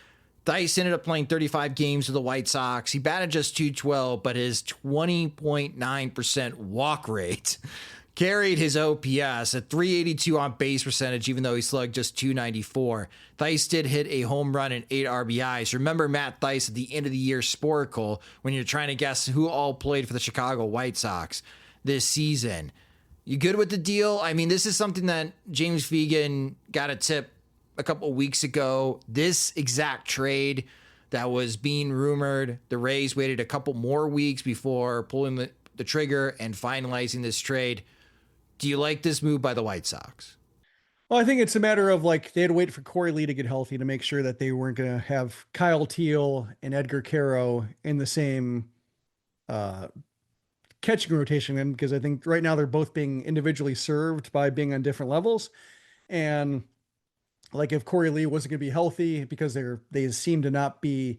Thaiss ended up playing 35 games with the White Sox. He batted just .212, but his 20.9% walk rate carried his OPS at .382 on base percentage, even though he slugged just .294. Thaiss did hit a home run and 8 RBIs. Remember Matt Thaiss at the end of the year Sporkle when you're trying to guess who all played for the Chicago White Sox this season. You good with the deal? I mean, this is something that James Fegan got a tip a couple of weeks ago. This exact trade that was being rumored, the Rays waited a couple more weeks before pulling the trigger and finalizing this trade. Do you like this move by the White Sox? Well, I think it's a matter of like they had to wait for Corey Lee to get healthy to make sure that they weren't going to have Kyle Teal and Edgar Caro in the same catching rotation. Because I think right now they're both being individually served by being on different levels. And like if Corey Lee wasn't going to be healthy because they seem to not be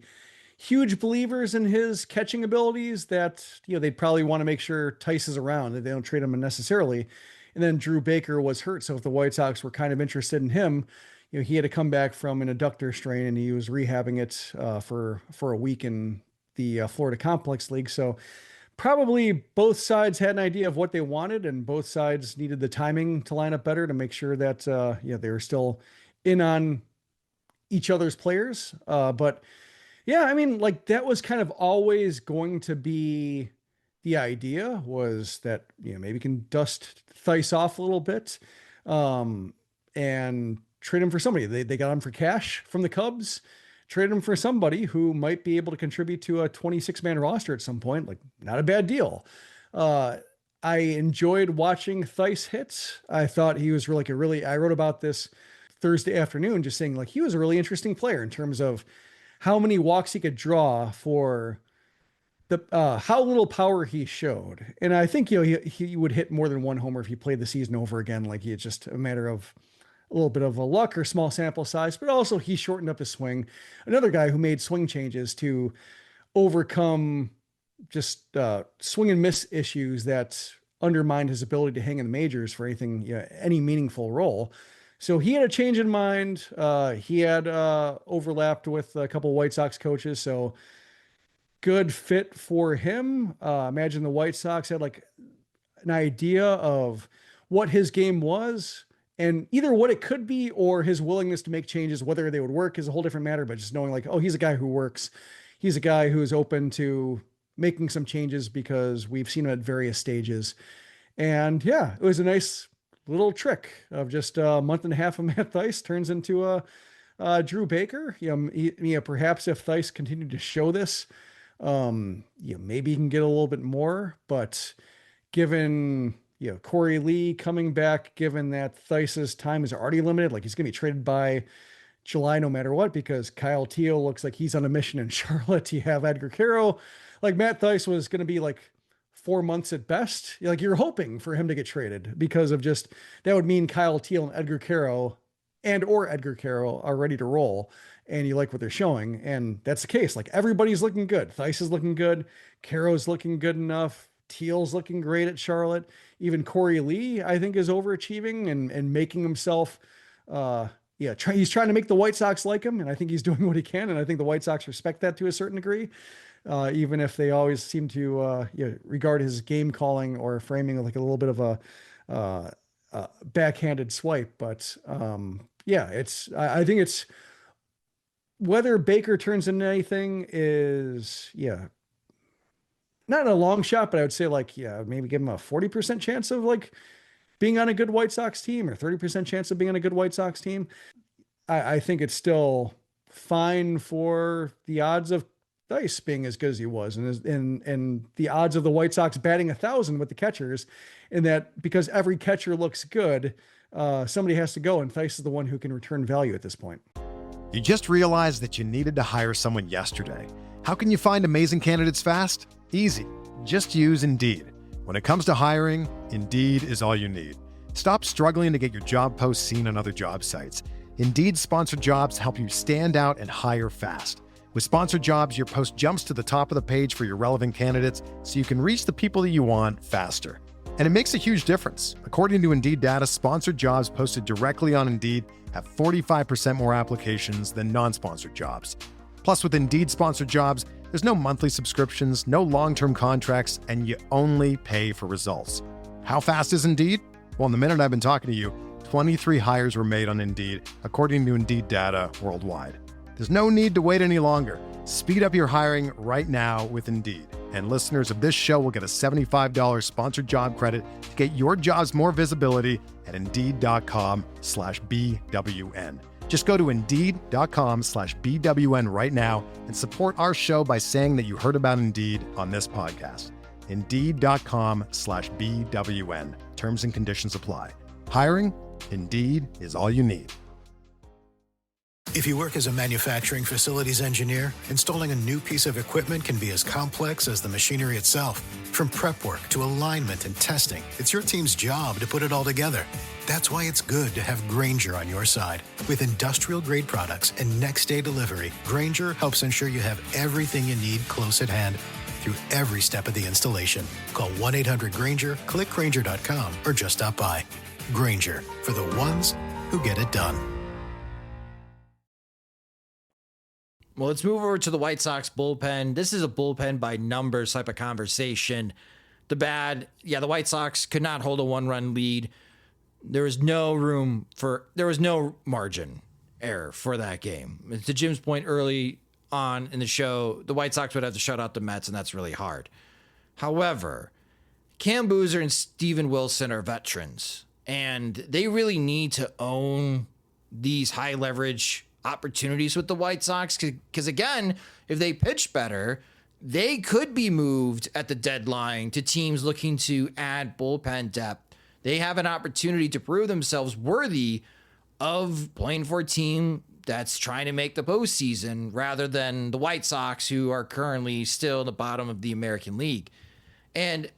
huge believers in his catching abilities, that, they'd probably want to make sure Thaiss is around, that they don't trade him unnecessarily. And then Drew Baker was hurt. So if the White Sox were kind of interested in him, he had to come back from an adductor strain and he was rehabbing it for a week in the Florida Complex League. So probably both sides had an idea of what they wanted, and both sides needed the timing to line up better to make sure that, they were still in on each other's players. But yeah, I mean, like that was kind of always going to be the idea, was that, maybe you can dust Thaiss off a little bit and trade him for somebody. They got him for cash from the Cubs, traded him for somebody who might be able to contribute to a 26-man roster at some point. Like, not a bad deal. I enjoyed watching Thaiss hits. I thought he was I wrote about this Thursday afternoon, just saying like he was a really interesting player in terms of how many walks he could draw for the how little power he showed. And I think he would hit more than one homer if he played the season over again. Like it's just a matter of a little bit of a luck or small sample size, but also he shortened up his swing. Another guy who made swing changes to overcome just swing and miss issues that undermined his ability to hang in the majors for anything, any meaningful role. So he had a change in mind. He had overlapped with a couple of White Sox coaches. So good fit for him. Imagine the White Sox had like an idea of what his game was and either what it could be or his willingness to make changes. Whether they would work is a whole different matter, but just knowing like, oh, he's a guy who works. He's a guy who is open to making some changes because we've seen him at various stages. And yeah, it was a nice little trick of just a month and a half of Matt Thaiss turns into Drew Baker. Perhaps if Thaiss continued to show this, maybe he can get a little bit more, but given, Corey Lee coming back, given that Theiss's time is already limited, like he's going to be traded by July no matter what, because Kyle Teal looks like he's on a mission in Charlotte. You have Edgar Caro. Like Matt Thaiss was going to be like 4 months at best. Like you're hoping for him to get traded because of just, that would mean Kyle Teal and Edgar Caro are ready to roll. And you like what they're showing. And that's the case. Like everybody's looking good. Thaiss is looking good. Caro's looking good enough. Teal's looking great at Charlotte. Even Corey Lee, I think, is overachieving and making himself, he's trying to make the White Sox like him. And I think he's doing what he can. And I think the White Sox respect that to a certain degree. Even if they always seem to regard his game calling or framing like a little bit of a backhanded swipe. But I think it's whether Baker turns into anything is, not a long shot, but I would say maybe give him a 40% chance of like being on a good White Sox team or 30% chance of being on a good White Sox team. I think it's still fine for the odds of Thaiss being as good as he was, and the odds of the White Sox batting 1,000 with the catchers, and that because every catcher looks good, somebody has to go, and Thaiss is the one who can return value at this point. You just realized that you needed to hire someone yesterday. How can you find amazing candidates fast? Easy. Just use Indeed. When it comes to hiring, Indeed is all you need. Stop struggling to get your job posts seen on other job sites. Indeed sponsored jobs help you stand out and hire fast. With sponsored jobs, your post jumps to the top of the page for your relevant candidates so you can reach the people that you want faster. And it makes a huge difference. According to Indeed data, sponsored jobs posted directly on Indeed have 45% more applications than non-sponsored jobs. Plus, with Indeed sponsored jobs, there's no monthly subscriptions, no long-term contracts, and you only pay for results. How fast is Indeed? Well, in the minute I've been talking to you, 23 hires were made on Indeed, according to Indeed data worldwide. There's no need to wait any longer. Speed up your hiring right now with Indeed. And listeners of this show will get a $75 sponsored job credit to get your jobs more visibility at Indeed.com/BWN. Just go to Indeed.com/BWN right now and support our show by saying that you heard about Indeed on this podcast. Indeed.com/BWN. Terms and conditions apply. Hiring? Indeed is all you need. If you work as a manufacturing facilities engineer, installing a new piece of equipment can be as complex as the machinery itself. From prep work to alignment and testing, it's your team's job to put it all together. That's why it's good to have Grainger on your side. With industrial-grade products and next-day delivery, Grainger helps ensure you have everything you need close at hand through every step of the installation. Call 1-800-GRAINGER, click Grainger.com, or just stop by. Grainger, for the ones who get it done. Well, let's move over to the White Sox bullpen. This is a bullpen by numbers type of conversation. The White Sox could not hold a one-run lead. There was no margin error for that game. To Jim's point early on in the show, the White Sox would have to shut out the Mets, and that's really hard. However, Cam Boozer and Steven Wilson are veterans, and they really need to own these high leverage opportunities with the White Sox, because again, if they pitch better, they could be moved at the deadline to teams looking to add bullpen depth. They have an opportunity to prove themselves worthy of playing for a team that's trying to make the postseason rather than the White Sox, who are currently still in the bottom of the American League. And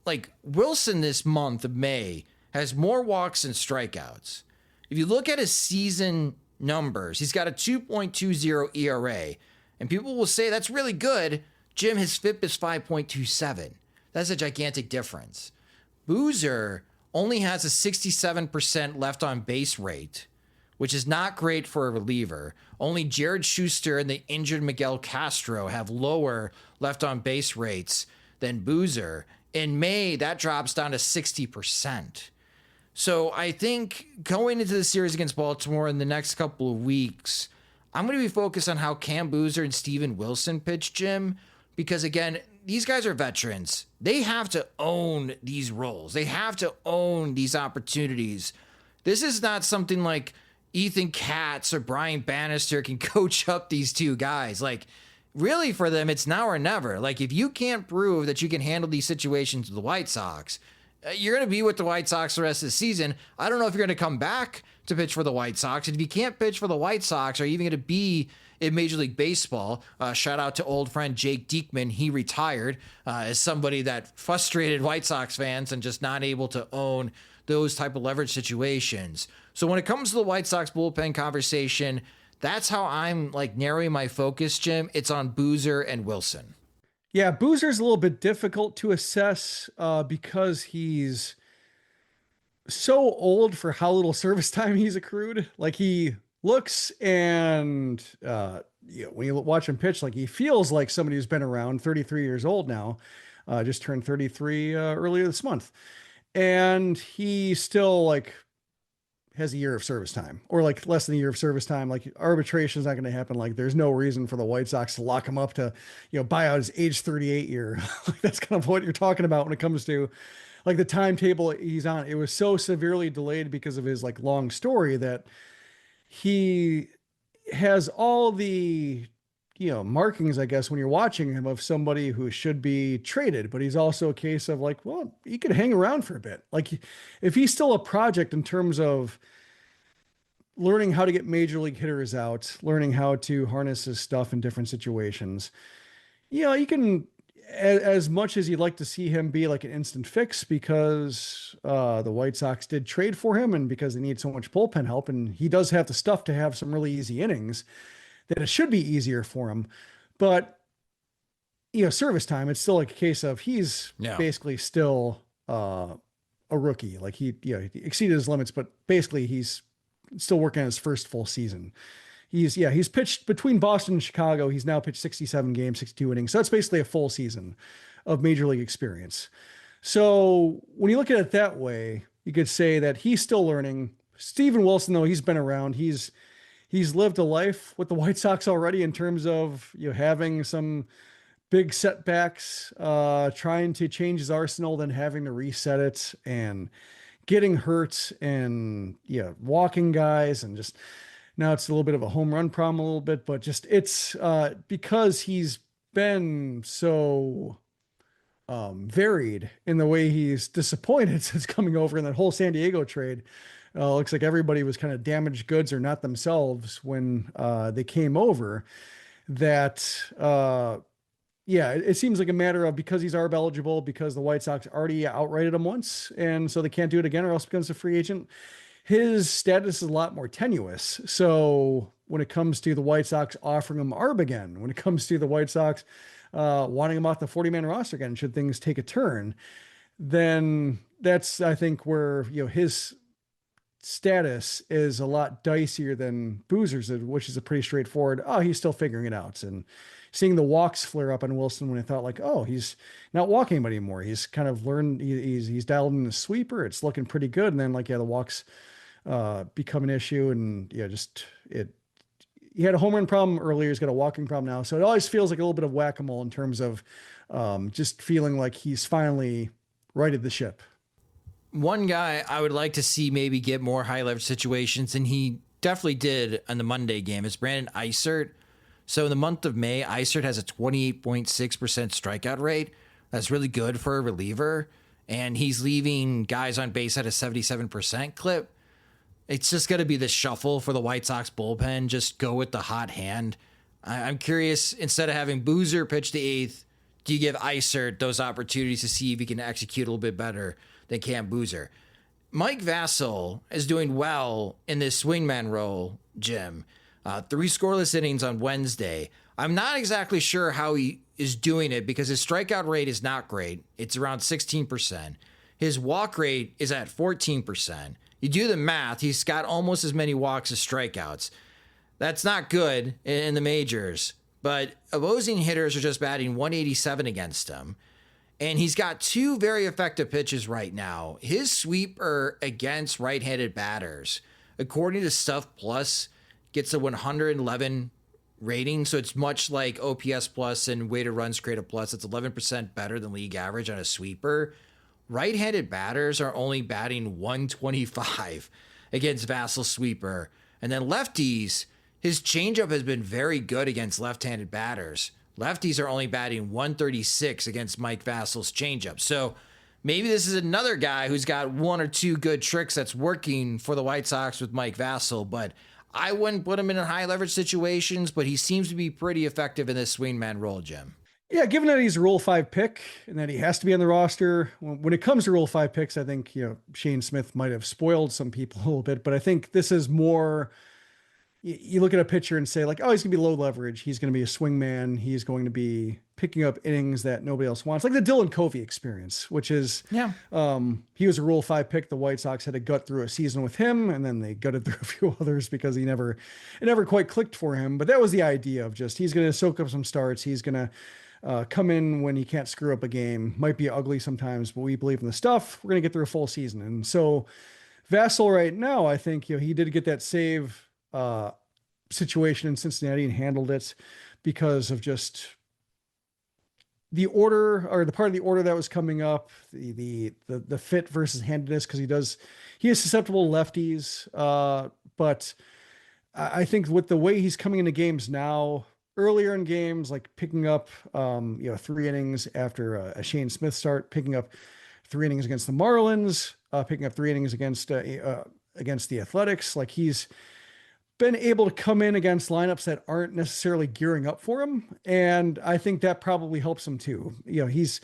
like Wilson this month of May has more walks and strikeouts. If you look at his season numbers, he's got a 2.20 ERA, and people will say that's really good. Jim, his FIP is 5.27. That's a gigantic difference. Boozer only has a 67% left on base rate, which is not great for a reliever. Only Jared Schuster and the injured Miguel Castro have lower left on base rates than Boozer. In May, that drops down to 60%. So I think going into the series against Baltimore in the next couple of weeks, I'm going to be focused on how Cam Boozer and Steven Wilson pitch, Jim, because again, these guys are veterans. They have to own these roles. They have to own these opportunities. This is not something like Ethan Katz or Brian Bannister can coach up these two guys. Like, really for them, it's now or never. Like, if you can't prove that you can handle these situations with the White Sox, you're going to be with the White Sox the rest of the season. I don't know if you're going to come back to pitch for the White Sox. And if you can't pitch for the White Sox, are you even going to be in Major League Baseball? Shout out to old friend Jake Diekman. He retired as somebody that frustrated White Sox fans and just not able to own those type of leverage situations. So when it comes to the White Sox bullpen conversation, that's how I'm like narrowing my focus, Jim. It's on Boozer and Wilson. Yeah, Boozer's a little bit difficult to assess because he's so old for how little service time he's accrued. Like, he looks and when you watch him pitch, like, he feels like somebody who's been around, 33 years old now, just turned 33 earlier this month. And he still like has a year of service time, or like less than a year of service time. Like, arbitration is not going to happen. Like, there's no reason for the White Sox to lock him up to, buy out his age 38 year. Like, that's kind of what you're talking about when it comes to like the timetable he's on. It was so severely delayed because of his like long story that he has all the, markings, I guess, when you're watching him, of somebody who should be traded, but he's also a case of like, well, he could hang around for a bit. Like, if he's still a project in terms of learning how to get major league hitters out, learning how to harness his stuff in different situations, you can, as much as you'd like to see him be like an instant fix, because the White Sox did trade for him and because they need so much bullpen help, and he does have the stuff to have some really easy innings, that it should be easier for him. But, service time, it's still like a case of he's basically still a rookie. Like, he exceeded his limits, but basically he's still working on his first full season. He's pitched between Boston and Chicago. He's now pitched 67 games, 62 innings. So that's basically a full season of major league experience. So when you look at it that way, you could say that he's still learning. Steven Wilson, though, he's been around. He's lived a life with the White Sox already in terms of having some big setbacks, trying to change his arsenal, then having to reset it, and getting hurt, and walking guys, and just now it's a little bit of a home run problem a little bit, but just it's because he's been so varied in the way he's disappointed since coming over in that whole San Diego trade. Looks like everybody was kind of damaged goods or not themselves when they came over. That, it seems like a matter of, because he's ARB eligible, because the White Sox already outrighted him once, and so they can't do it again or else becomes a free agent. His status is a lot more tenuous. So when it comes to the White Sox offering him ARB again, when it comes to the White Sox wanting him off the 40-man roster again, should things take a turn, then that's, I think, where his status is a lot dicier than Boozer's, which is a pretty straightforward, he's still figuring it out. And seeing the walks flare up on Wilson when I thought like, he's not walking anymore. He's kind of learned, he's dialed in the sweeper. It's looking pretty good. And then the walks become an issue. And he had a home run problem earlier. He's got a walking problem now. So it always feels like a little bit of whack-a-mole in terms of just feeling like he's finally righted the ship. One guy I would like to see maybe get more high leverage situations, and he definitely did on the Monday game, is Brandon Eisert. So in the month of May, Eisert has a 28.6% strikeout rate. That's really good for a reliever. And he's leaving guys on base at a 77% clip. It's just going to be the shuffle for the White Sox bullpen. Just go with the hot hand. I'm curious, instead of having Boozer pitch the eighth, do you give Eisert those opportunities to see if he can execute a little bit better than Cam Boozer? Mike Vasil is doing well in this swingman role, Jim. 3 scoreless innings on Wednesday. I'm not exactly sure how he is doing it because his strikeout rate is not great. It's around 16%. His walk rate is at 14%. You do the math, he's got almost as many walks as strikeouts. That's not good in the majors, but opposing hitters are just batting 187 against him. And he's got 2 very effective pitches right now. His sweeper against right-handed batters, according to Stuff Plus, gets a 111 rating. So it's much like OPS Plus and weighted runs created plus. It's 11% better than league average on a sweeper. Right-handed batters are only batting 125 against Vasil's sweeper. And then lefties, his changeup has been very good against left-handed batters. Lefties are only batting 136 against Mike Vasil's changeup. So maybe this is another guy who's got 1 or 2 good tricks that's working for the White Sox with Mike Vasil, but I wouldn't put him in high leverage situations, but he seems to be pretty effective in this swingman role, Jim. Yeah, given that he's a Rule 5 pick and that he has to be on the roster, when it comes to Rule 5 picks, I think, Shane Smith might have spoiled some people a little bit, but I think this is more, you look at a pitcher and say like, oh, he's going to be low leverage. He's going to be a swingman. He's going to be picking up innings that nobody else wants. Like the Dylan Covey experience, which is, he was a Rule 5 pick. The White Sox had to gut through a season with him, and then they gutted through a few others because it never quite clicked for him. But that was the idea of just, he's going to soak up some starts. He's going to come in when he can't screw up a game. Might be ugly sometimes, but we believe in the stuff. We're going to get through a full season. And so Vasil right now, I think, he did get that save situation in Cincinnati and handled it because of just the order, or the part of the order that was coming up, the fit versus handedness, because he is susceptible to lefties. But I think with the way he's coming into games now, earlier in games, like picking up 3 innings after a Shane Smith start, picking up 3 innings against the Marlins, picking up 3 innings against the Athletics, like he's been able to come in against lineups that aren't necessarily gearing up for him. And I think that probably helps him too. He's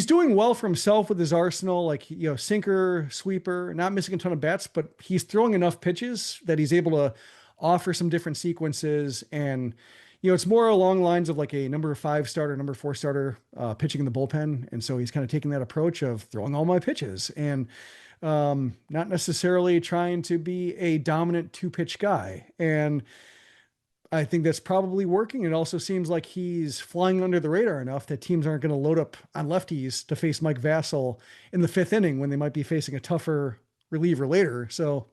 doing well for himself with his arsenal, like, sinker, sweeper, not missing a ton of bats, but he's throwing enough pitches that he's able to offer some different sequences. And, it's more along lines of like a number 5 starter, number 4 starter, pitching in the bullpen. And so he's kind of taking that approach of throwing all my pitches and, not necessarily trying to be a dominant 2-pitch guy. And I think that's probably working. It also seems like he's flying under the radar enough that teams aren't going to load up on lefties to face Mike Vasil in the 5th inning when they might be facing a tougher reliever later. So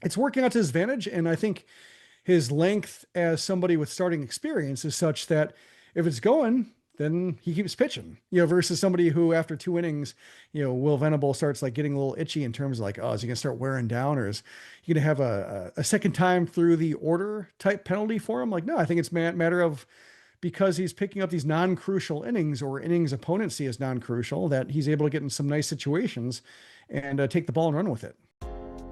it's working out to his advantage. And I think his length as somebody with starting experience is such that if it's going, then he keeps pitching, versus somebody who after 2 innings, Will Venable starts like getting a little itchy in terms of like, oh, is he going to start wearing down, or is he going to have a second time through the order type penalty for him? Like, no, I think it's matter of, because he's picking up these non-crucial innings or innings opponents see as non-crucial, that he's able to get in some nice situations and take the ball and run with it.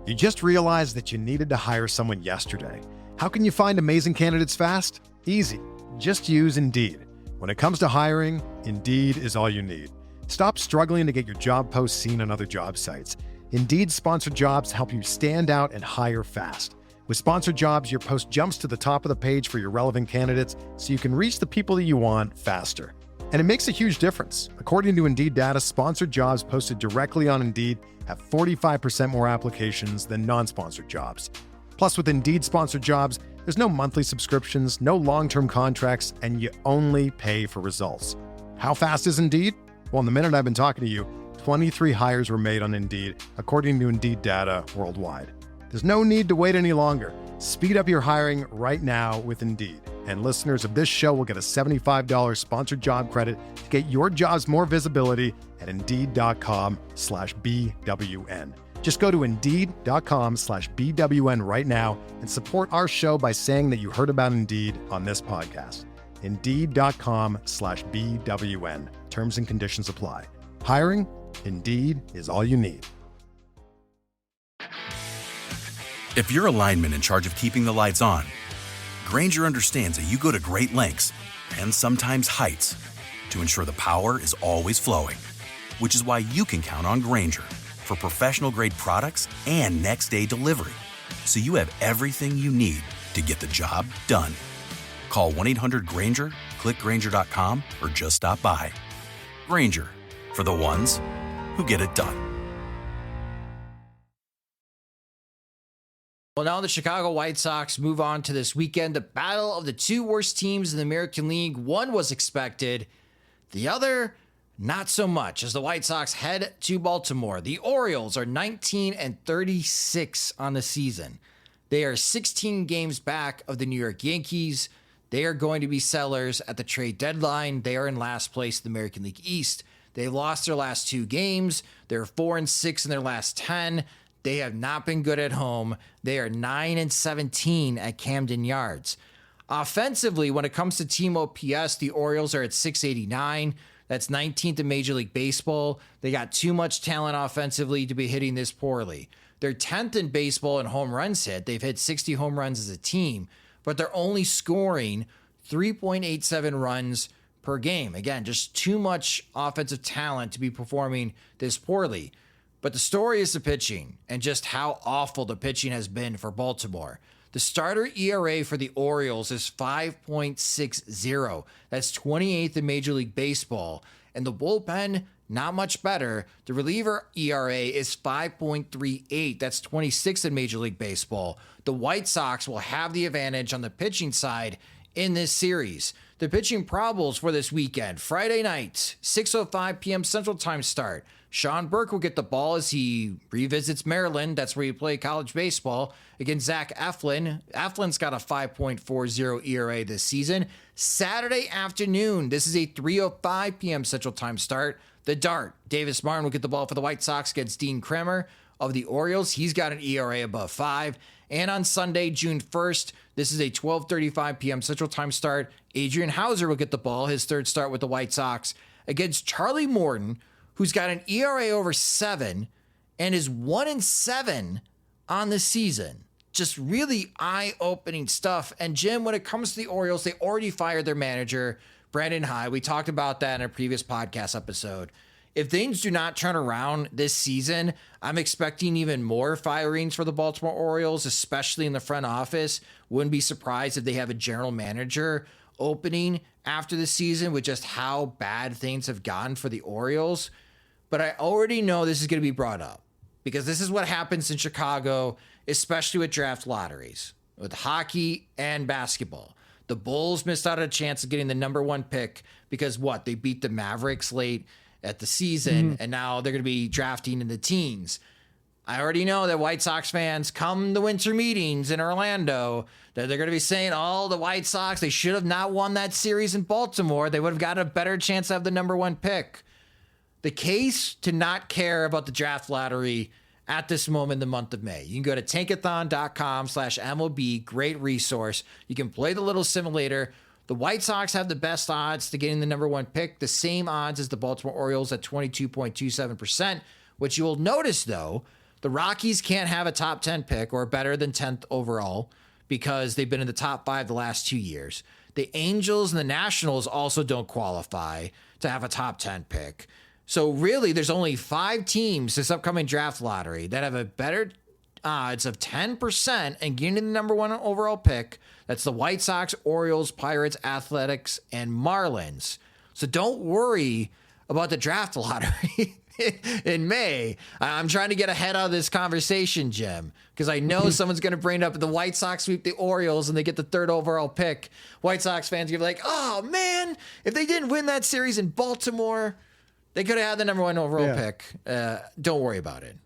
You just realized that you needed to hire someone yesterday. How can you find amazing candidates fast? Easy. Just use Indeed. When it comes to hiring, Indeed is all you need. Stop struggling to get your job posts seen on other job sites. Indeed sponsored jobs help you stand out and hire fast. With sponsored jobs, your post jumps to the top of the page for your relevant candidates so you can reach the people that you want faster. And it makes a huge difference. According to Indeed data, sponsored jobs posted directly on Indeed have 45% more applications than non-sponsored jobs. Plus, with Indeed sponsored jobs, there's no monthly subscriptions, no long-term contracts, and you only pay for results. How fast is Indeed? Well, in the minute I've been talking to you, 23 hires were made on Indeed, according to Indeed data worldwide. There's no need to wait any longer. Speed up your hiring right now with Indeed. And listeners of this show will get a $75 sponsored job credit to get your jobs more visibility at Indeed.com/BWN. Just go to Indeed.com/BWN right now and support our show by saying that you heard about Indeed on this podcast. Indeed.com/BWN. Terms and conditions apply. Hiring? Indeed is all you need. If you're a lineman in charge of keeping the lights on, Grainger understands that you go to great lengths and sometimes heights to ensure the power is always flowing, which is why you can count on Grainger, for professional-grade products and next-day delivery, so you have everything you need to get the job done. Call 1-800-GRANGER, click Grainger.com, or just stop by. Grainger, for the ones who get it done. Well, now the Chicago White Sox move on to this weekend, the battle of the two worst teams in the American League. One was expected, the other not so much, as the White Sox head to Baltimore. The Orioles are 19-36 on the season. They are 16 games back of the New York Yankees. They are going to be sellers at the trade deadline. They are in last place in the American League East. They lost their last 2 games. They're 4-6 in their last 10. They have not been good at home. They are 9-17 at Camden Yards. Offensively, when it comes to team OPS, the Orioles are at 689. That's 19th in Major League Baseball. They got too much talent offensively to be hitting this poorly. They're 10th in baseball in home runs hit. They've hit 60 home runs as a team, but they're only scoring 3.87 runs per game. Again, just too much offensive talent to be performing this poorly. But the story is the pitching and just how awful the pitching has been for Baltimore. The starter ERA for the Orioles is 5.60. That's 28th in Major League Baseball. And the bullpen, not much better. The reliever ERA is 5.38. That's 26th in Major League Baseball. The White Sox will have the advantage on the pitching side in this series. The pitching probables for this weekend: Friday night, 6:05 p.m. Central Time start. Sean Burke will get the ball as he revisits Maryland. That's where you play college baseball, against Zach Eflin. Eflin's got a 5.40 ERA this season. Saturday afternoon, this is a 3:05 p.m. Central Time start. The Dart, Davis Martin will get the ball for the White Sox against Dean Kremer of the Orioles. He's got an ERA above 5. And on Sunday, June 1st, this is a 12:35 p.m. Central Time start. Adrian Houser will get the ball, his third start with the White Sox, against Charlie Morton, who's got an ERA over 7 and is 1-7 on the season. Just really eye-opening stuff. And Jim, when it comes to the Orioles, they already fired their manager, Brandon Hyde. We talked about that in a previous podcast episode. If things do not turn around this season, I'm expecting even more firings for the Baltimore Orioles, especially in the front office. Wouldn't be surprised if they have a general manager opening after the season with just how bad things have gotten for the Orioles. But I already know this is going to be brought up because this is what happens in Chicago, especially with draft lotteries, with hockey and basketball. The Bulls missed out on a chance of getting the number 1 pick because they beat the Mavericks late at the season, and now they're going to be drafting in the teens. I already know that White Sox fans come to winter meetings in Orlando, that they're going to be saying, the White Sox, they should have not won that series in Baltimore. They would have got a better chance to have the number 1 pick. The case to not care about the draft lottery at this moment in the month of May. You can go to tankathon.com/MLB, great resource. You can play the little simulator. The White Sox have the best odds to getting the number 1 pick, the same odds as the Baltimore Orioles at 22.27%. What you will notice, though, the Rockies can't have a top 10 pick or better than 10th overall because they've been in the top 5 the last 2 years. The Angels and the Nationals also don't qualify to have a top 10 pick. So really, there's only 5 teams this upcoming draft lottery that have a better odds of 10% and getting the number 1 overall pick. That's the White Sox, Orioles, Pirates, Athletics, and Marlins. So don't worry about the draft lottery in May. I'm trying to get ahead of this conversation, Jim, because I know someone's going to bring up the White Sox sweep the Orioles and they get the 3rd overall pick. White Sox fans are going to be like, oh man, if they didn't win that series in Baltimore, they could have had the number 1 overall pick. Don't worry about it.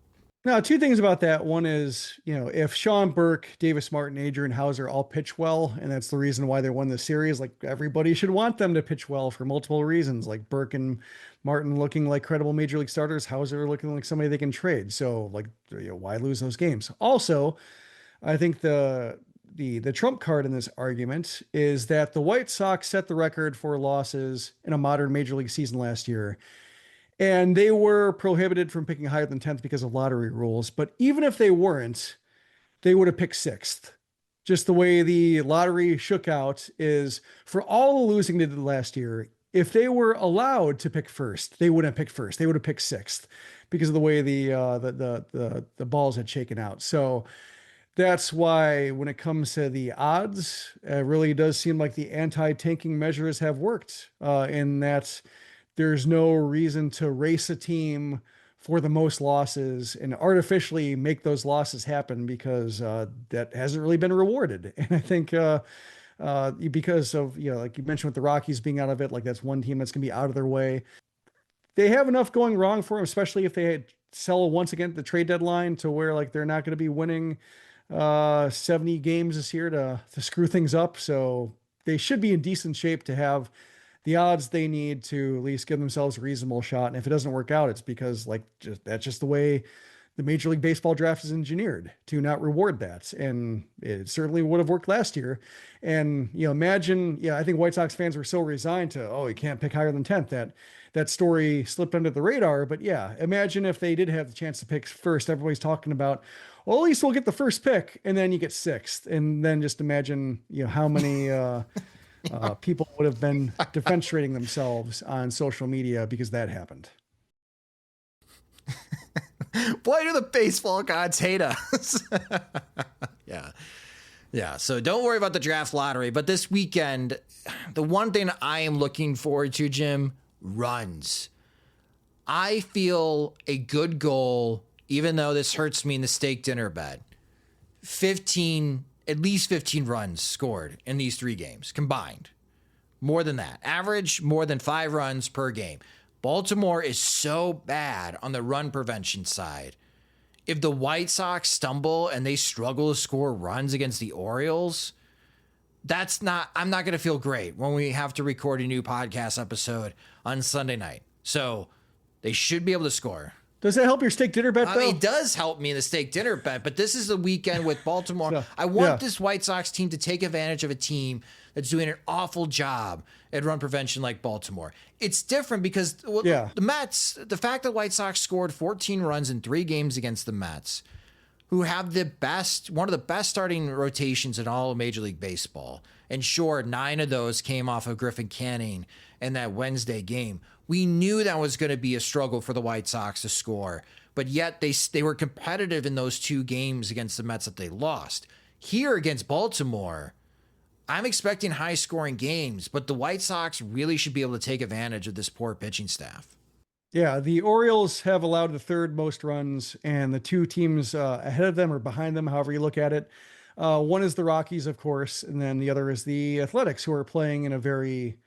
Now, 2 things about that. One is, if Sean Burke, Davis Martin, Adrian Houser all pitch well, and that's the reason why they won the series, like everybody should want them to pitch well for multiple reasons, like Burke and Martin looking like credible major league starters, Houser looking like somebody they can trade. So why lose those games? Also, I think the trump card in this argument is that the White Sox set the record for losses in a modern major league season last year. And they were prohibited from picking higher than 10th because of lottery rules. But even if they weren't, they would have picked 6th. Just the way the lottery shook out is for all the losing they did last year, if they were allowed to pick first, they wouldn't pick first. They would have picked 6th because of the way the balls had shaken out. So that's why when it comes to the odds, it really does seem like the anti-tanking measures have worked, in that there's no reason to race a team for the most losses and artificially make those losses happen, because that hasn't really been rewarded. And I think because of, like you mentioned with the Rockies being out of it, like that's one team that's going to be out of their way. They have enough going wrong for them, especially if they sell once again at the trade deadline, to where like they're not going to be winning 70 games this year to screw things up. So they should be in decent shape to have the odds they need to at least give themselves a reasonable shot. And if it doesn't work out, it's because that's just the way the Major League Baseball draft is engineered, to not reward that. And it certainly would have worked last year. And, imagine, I think White Sox fans were so resigned to, you can't pick higher than 10th, that story slipped under the radar. But imagine if they did have the chance to pick first. Everybody's talking about, well, at least we'll get the first pick, and then you get sixth. And then just imagine, how many people would have been defenestrating themselves on social media because that happened. Boy, do the baseball gods hate us. Yeah. So don't worry about the draft lottery. But this weekend, the one thing I am looking forward to, Jim, runs. I feel a good goal, even though this hurts me in the steak dinner bet. At least 15 runs scored in these 3 games combined. More than that. Average more than 5 runs per game. Baltimore is so bad on the run prevention side. If the White Sox stumble and they struggle to score runs against the Orioles, I'm not going to feel great when we have to record a new podcast episode on Sunday night. So they should be able to score. Does that help your steak dinner bet, though? It does help me in the steak dinner bet, but this is the weekend with Baltimore. I want this White Sox team to take advantage of a team that's doing an awful job at run prevention like Baltimore. It's different because the Mets, the fact that White Sox scored 14 runs in 3 games against the Mets, who have one of the best starting rotations in all of Major League Baseball. And sure, 9 of those came off of Griffin Canning in that Wednesday game. We knew that was going to be a struggle for the White Sox to score, but yet they were competitive in those 2 games against the Mets that they lost. Here against Baltimore, I'm expecting high-scoring games, but the White Sox really should be able to take advantage of this poor pitching staff. Yeah, the Orioles have allowed the 3rd most runs, and the 2 teams ahead of them or behind them, however you look at it. One is the Rockies, of course, and then the other is the Athletics, who are playing in a very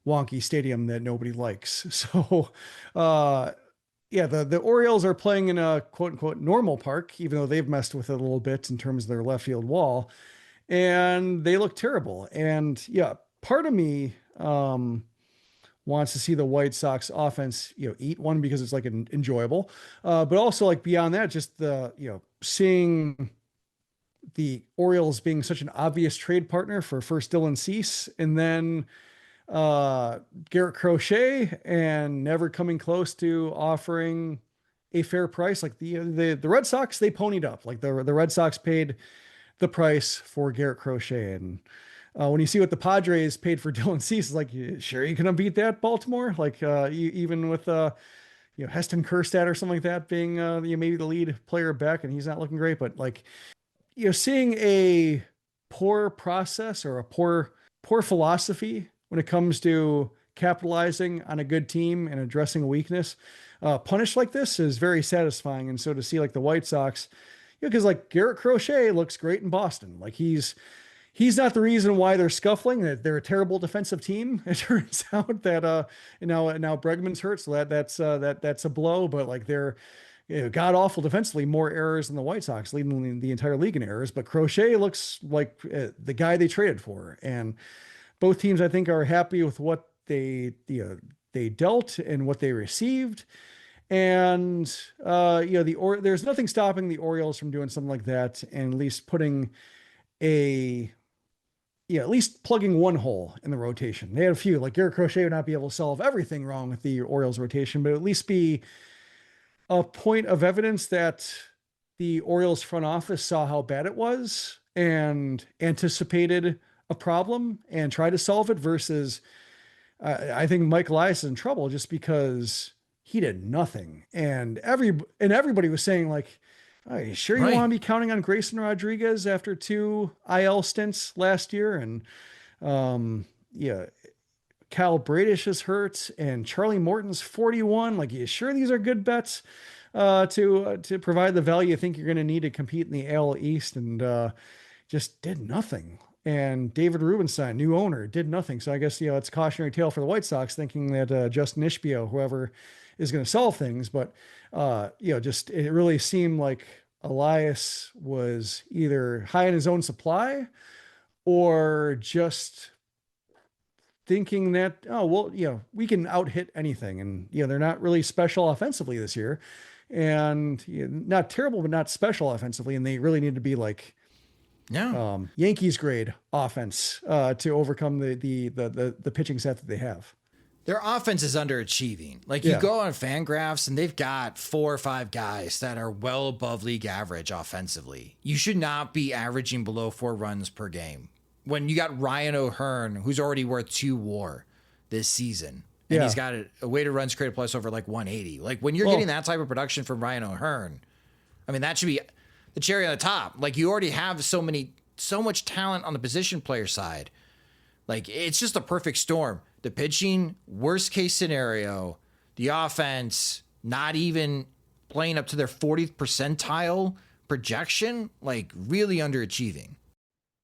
wonky stadium that nobody likes. So, the Orioles are playing in a quote-unquote normal park, even though they've messed with it a little bit in terms of their left field wall, and they look terrible. And part of me wants to see the White Sox offense, eat one, because it's like enjoyable. But also, like, beyond that, just the, seeing the Orioles being such an obvious trade partner for first Dylan Cease, and then Garrett Crochet, and never coming close to offering a fair price. Like the Red Sox, they ponied up. Like the Red Sox paid the price for Garrett Crochet. And when you see what the Padres paid for Dylan Cease, it's like, sure, you can beat that, Baltimore? Like even with Heston Kjerstad or something like that being maybe the lead player back, and he's not looking great. But like, seeing a poor process or a poor philosophy when it comes to capitalizing on a good team and addressing a weakness, punished like this is very satisfying. And so to see like the White Sox, because like Garrett Crochet looks great in Boston. Like he's not the reason why they're scuffling, that they're a terrible defensive team. It turns out that now Bregman's hurt, so that's a blow. But like they're god awful defensively, more errors than the White Sox, leading the entire league in errors. But Crochet looks like the guy they traded for, and both teams I think are happy with what they dealt and what they received. And there's nothing stopping the Orioles from doing something like that, and at least putting at least plugging one hole in the rotation. They had a few, like Garrett Crochet would not be able to solve everything wrong with the Orioles rotation, but at least be a point of evidence that the Orioles front office saw how bad it was and anticipated a problem and tried to solve it, versus I think Mike Elias is in trouble just because he did nothing. And everybody was saying like, are you sure you Right. want to be counting on Grayson Rodriguez after 2 IL stints last year? And yeah, Kyle Bradish is hurt and Charlie Morton's 41. Like, you sure these are good bets to provide the value you think you're going to need to compete in the AL East? And just did nothing. And David Rubenstein, new owner, did nothing. So I guess, it's a cautionary tale for the White Sox, thinking that Justin Ishbia, whoever is going to solve things. But, just it really seemed like Elias was either high in his own supply or just thinking that, we can out hit anything. And, they're not really special offensively this year. And not terrible, but not special offensively. And they really need to be like, Yankees grade offense to overcome the pitching set that they have. Their offense is underachieving. Like, you go on Fangraphs and they've got 4 or 5 guys that are well above league average offensively. You should not be averaging below 4 runs per game. When you got Ryan O'Hearn, who's already worth 2 WAR this season, and he's got a weighted runs created plus over like 180. Like, when you're getting that type of production from Ryan O'Hearn, I mean, that should be the cherry on the top. Like, you already have so much talent on the position player side. Like, it's just a perfect storm. The pitching, worst case scenario, the offense, not even playing up to their 40th percentile projection, like, really underachieving.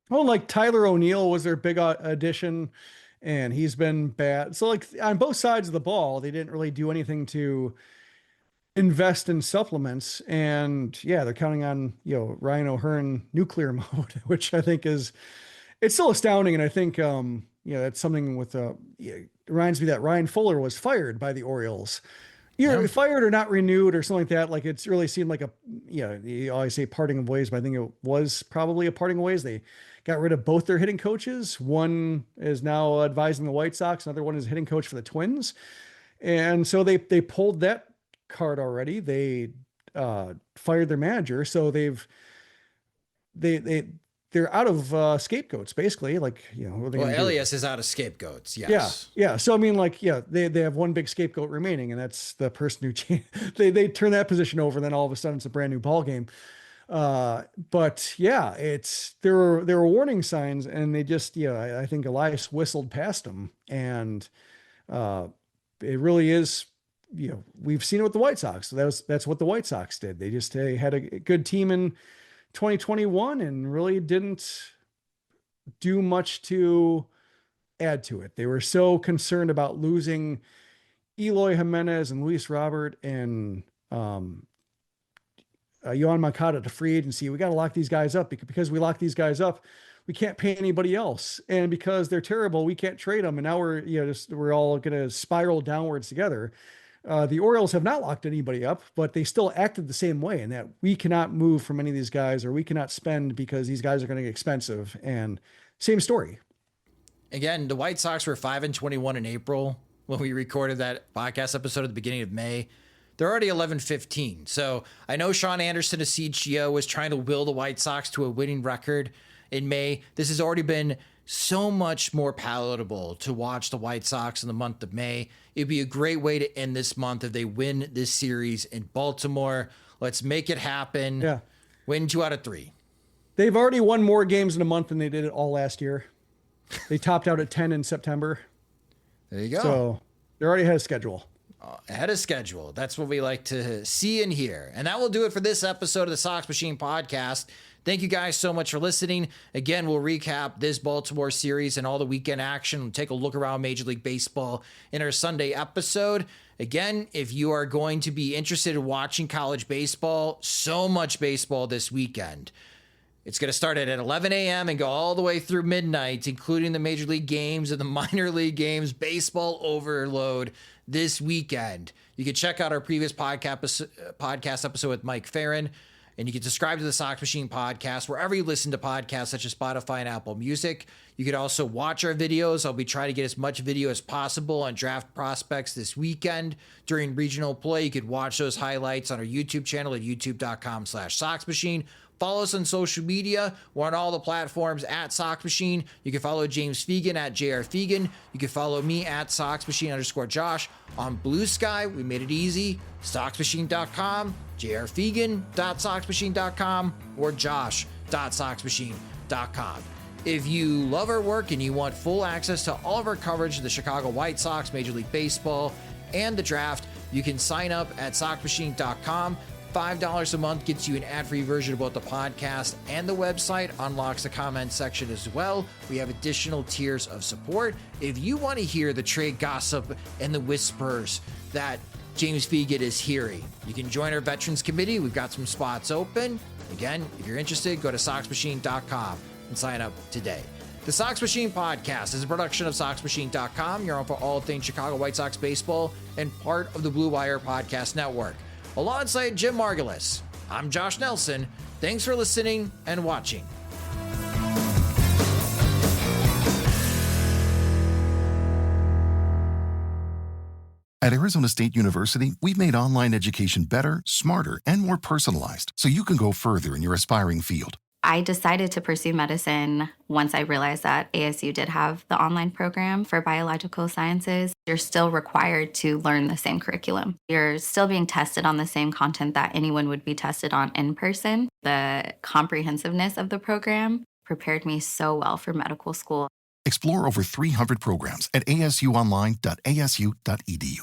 Well, like Tyler O'Neill was their big addition, and he's been bad. So, like, on both sides of the ball, they didn't really do anything to invest in supplements. And they're counting on, Ryan O'Hearn nuclear mode, which I think it's still astounding. And I think, that's something with, it reminds me that Ryan Fuller was fired by the Orioles, either fired or not renewed or something like that. Like, it's really seemed like you always say parting of ways, but I think it was probably a parting of ways. They got rid of both their hitting coaches. One is now advising the White Sox. Another one is hitting coach for the Twins. And so they pulled that card already. They fired their manager. So they're out of scapegoats, basically. Like, what are they gonna do? Elias is out of scapegoats. Yes. Yeah. So I mean, like, they have one big scapegoat remaining, and that's the person who they turn that position over, and then all of a sudden it's a brand new ball game. But there were warning signs, and they just, I think Elias whistled past them, and it really is, we've seen it with the White Sox. So that's what the White Sox did. They had a good team in 2021 and really didn't do much to add to it. They were so concerned about losing Eloy Jimenez and Luis Robert and Yohan Moncada to free agency. We got to lock these guys up because we lock these guys up, we can't pay anybody else. And because they're terrible, we can't trade them. And now we're all going to spiral downwards together. The Orioles have not locked anybody up, but they still acted the same way, in that we cannot move from any of these guys, or we cannot spend because these guys are going to get expensive. And same story. Again, the White Sox were 5-21 in April when we recorded that podcast episode at the beginning of May. They're already 11-15. So I know Sean Anderson of CGO was trying to will the White Sox to a winning record in May. This has already been so much more palatable to watch the White Sox in the month of May. It'd be a great way to end this month if they win this series in Baltimore. Let's make it happen. Yeah. Win 2 out of 3. They've already won more games in a month than they did it all last year. They topped out at 10 in September. There you go. So they're already ahead of schedule. Ahead of schedule. That's what we like to see and hear. And that will do it for this episode of the Sox Machine Podcast. Thank you guys so much for listening. Again, we'll recap this Baltimore series and all the weekend action and take a look around Major League Baseball in our Sunday episode. Again, if you are going to be interested in watching college baseball, so much baseball this weekend. It's going to start at 11 a.m. and go all the way through midnight, including the Major League games and the minor league games, baseball overload this weekend. You can check out our previous podcast episode with Mike Farron. And you can subscribe to the Sox Machine podcast wherever you listen to podcasts such as Spotify and Apple Music. You could also watch our videos. I'll be trying to get as much video as possible on draft prospects this weekend during regional play. You could watch those highlights on our YouTube channel at youtube.com/SoxMachine. Follow us on social media. We're on all the platforms at Sox Machine. You can follow James Fegan at JR Fegan. You can follow me at SoxMachine_Josh. On Blue Sky, we made it easy. SoxMachine.com, jrfegan.soxmachine.com, or josh.soxmachine.com. If you love our work and you want full access to all of our coverage of the Chicago White Sox, Major League Baseball, and the draft, you can sign up at SoxMachine.com. $5 a month gets you an ad-free version of both the podcast and the website, unlocks the comment section as well. We have additional tiers of support. If you want to hear the trade gossip and the whispers that James Fegan is hearing, you can join our Veterans Committee. We've got some spots open. Again, if you're interested, go to SoxMachine.com and sign up today. The Sox Machine Podcast is a production of SoxMachine.com, your home for all things Chicago White Sox baseball, and part of the Blue Wire Podcast Network. Alongside Jim Margulis, I'm Josh Nelson. Thanks for listening and watching. At Arizona State University, we've made online education better, smarter, and more personalized so you can go further in your aspiring field. I decided to pursue medicine once I realized that ASU did have the online program for biological sciences. You're still required to learn the same curriculum. You're still being tested on the same content that anyone would be tested on in person. The comprehensiveness of the program prepared me so well for medical school. Explore over 300 programs at asuonline.asu.edu.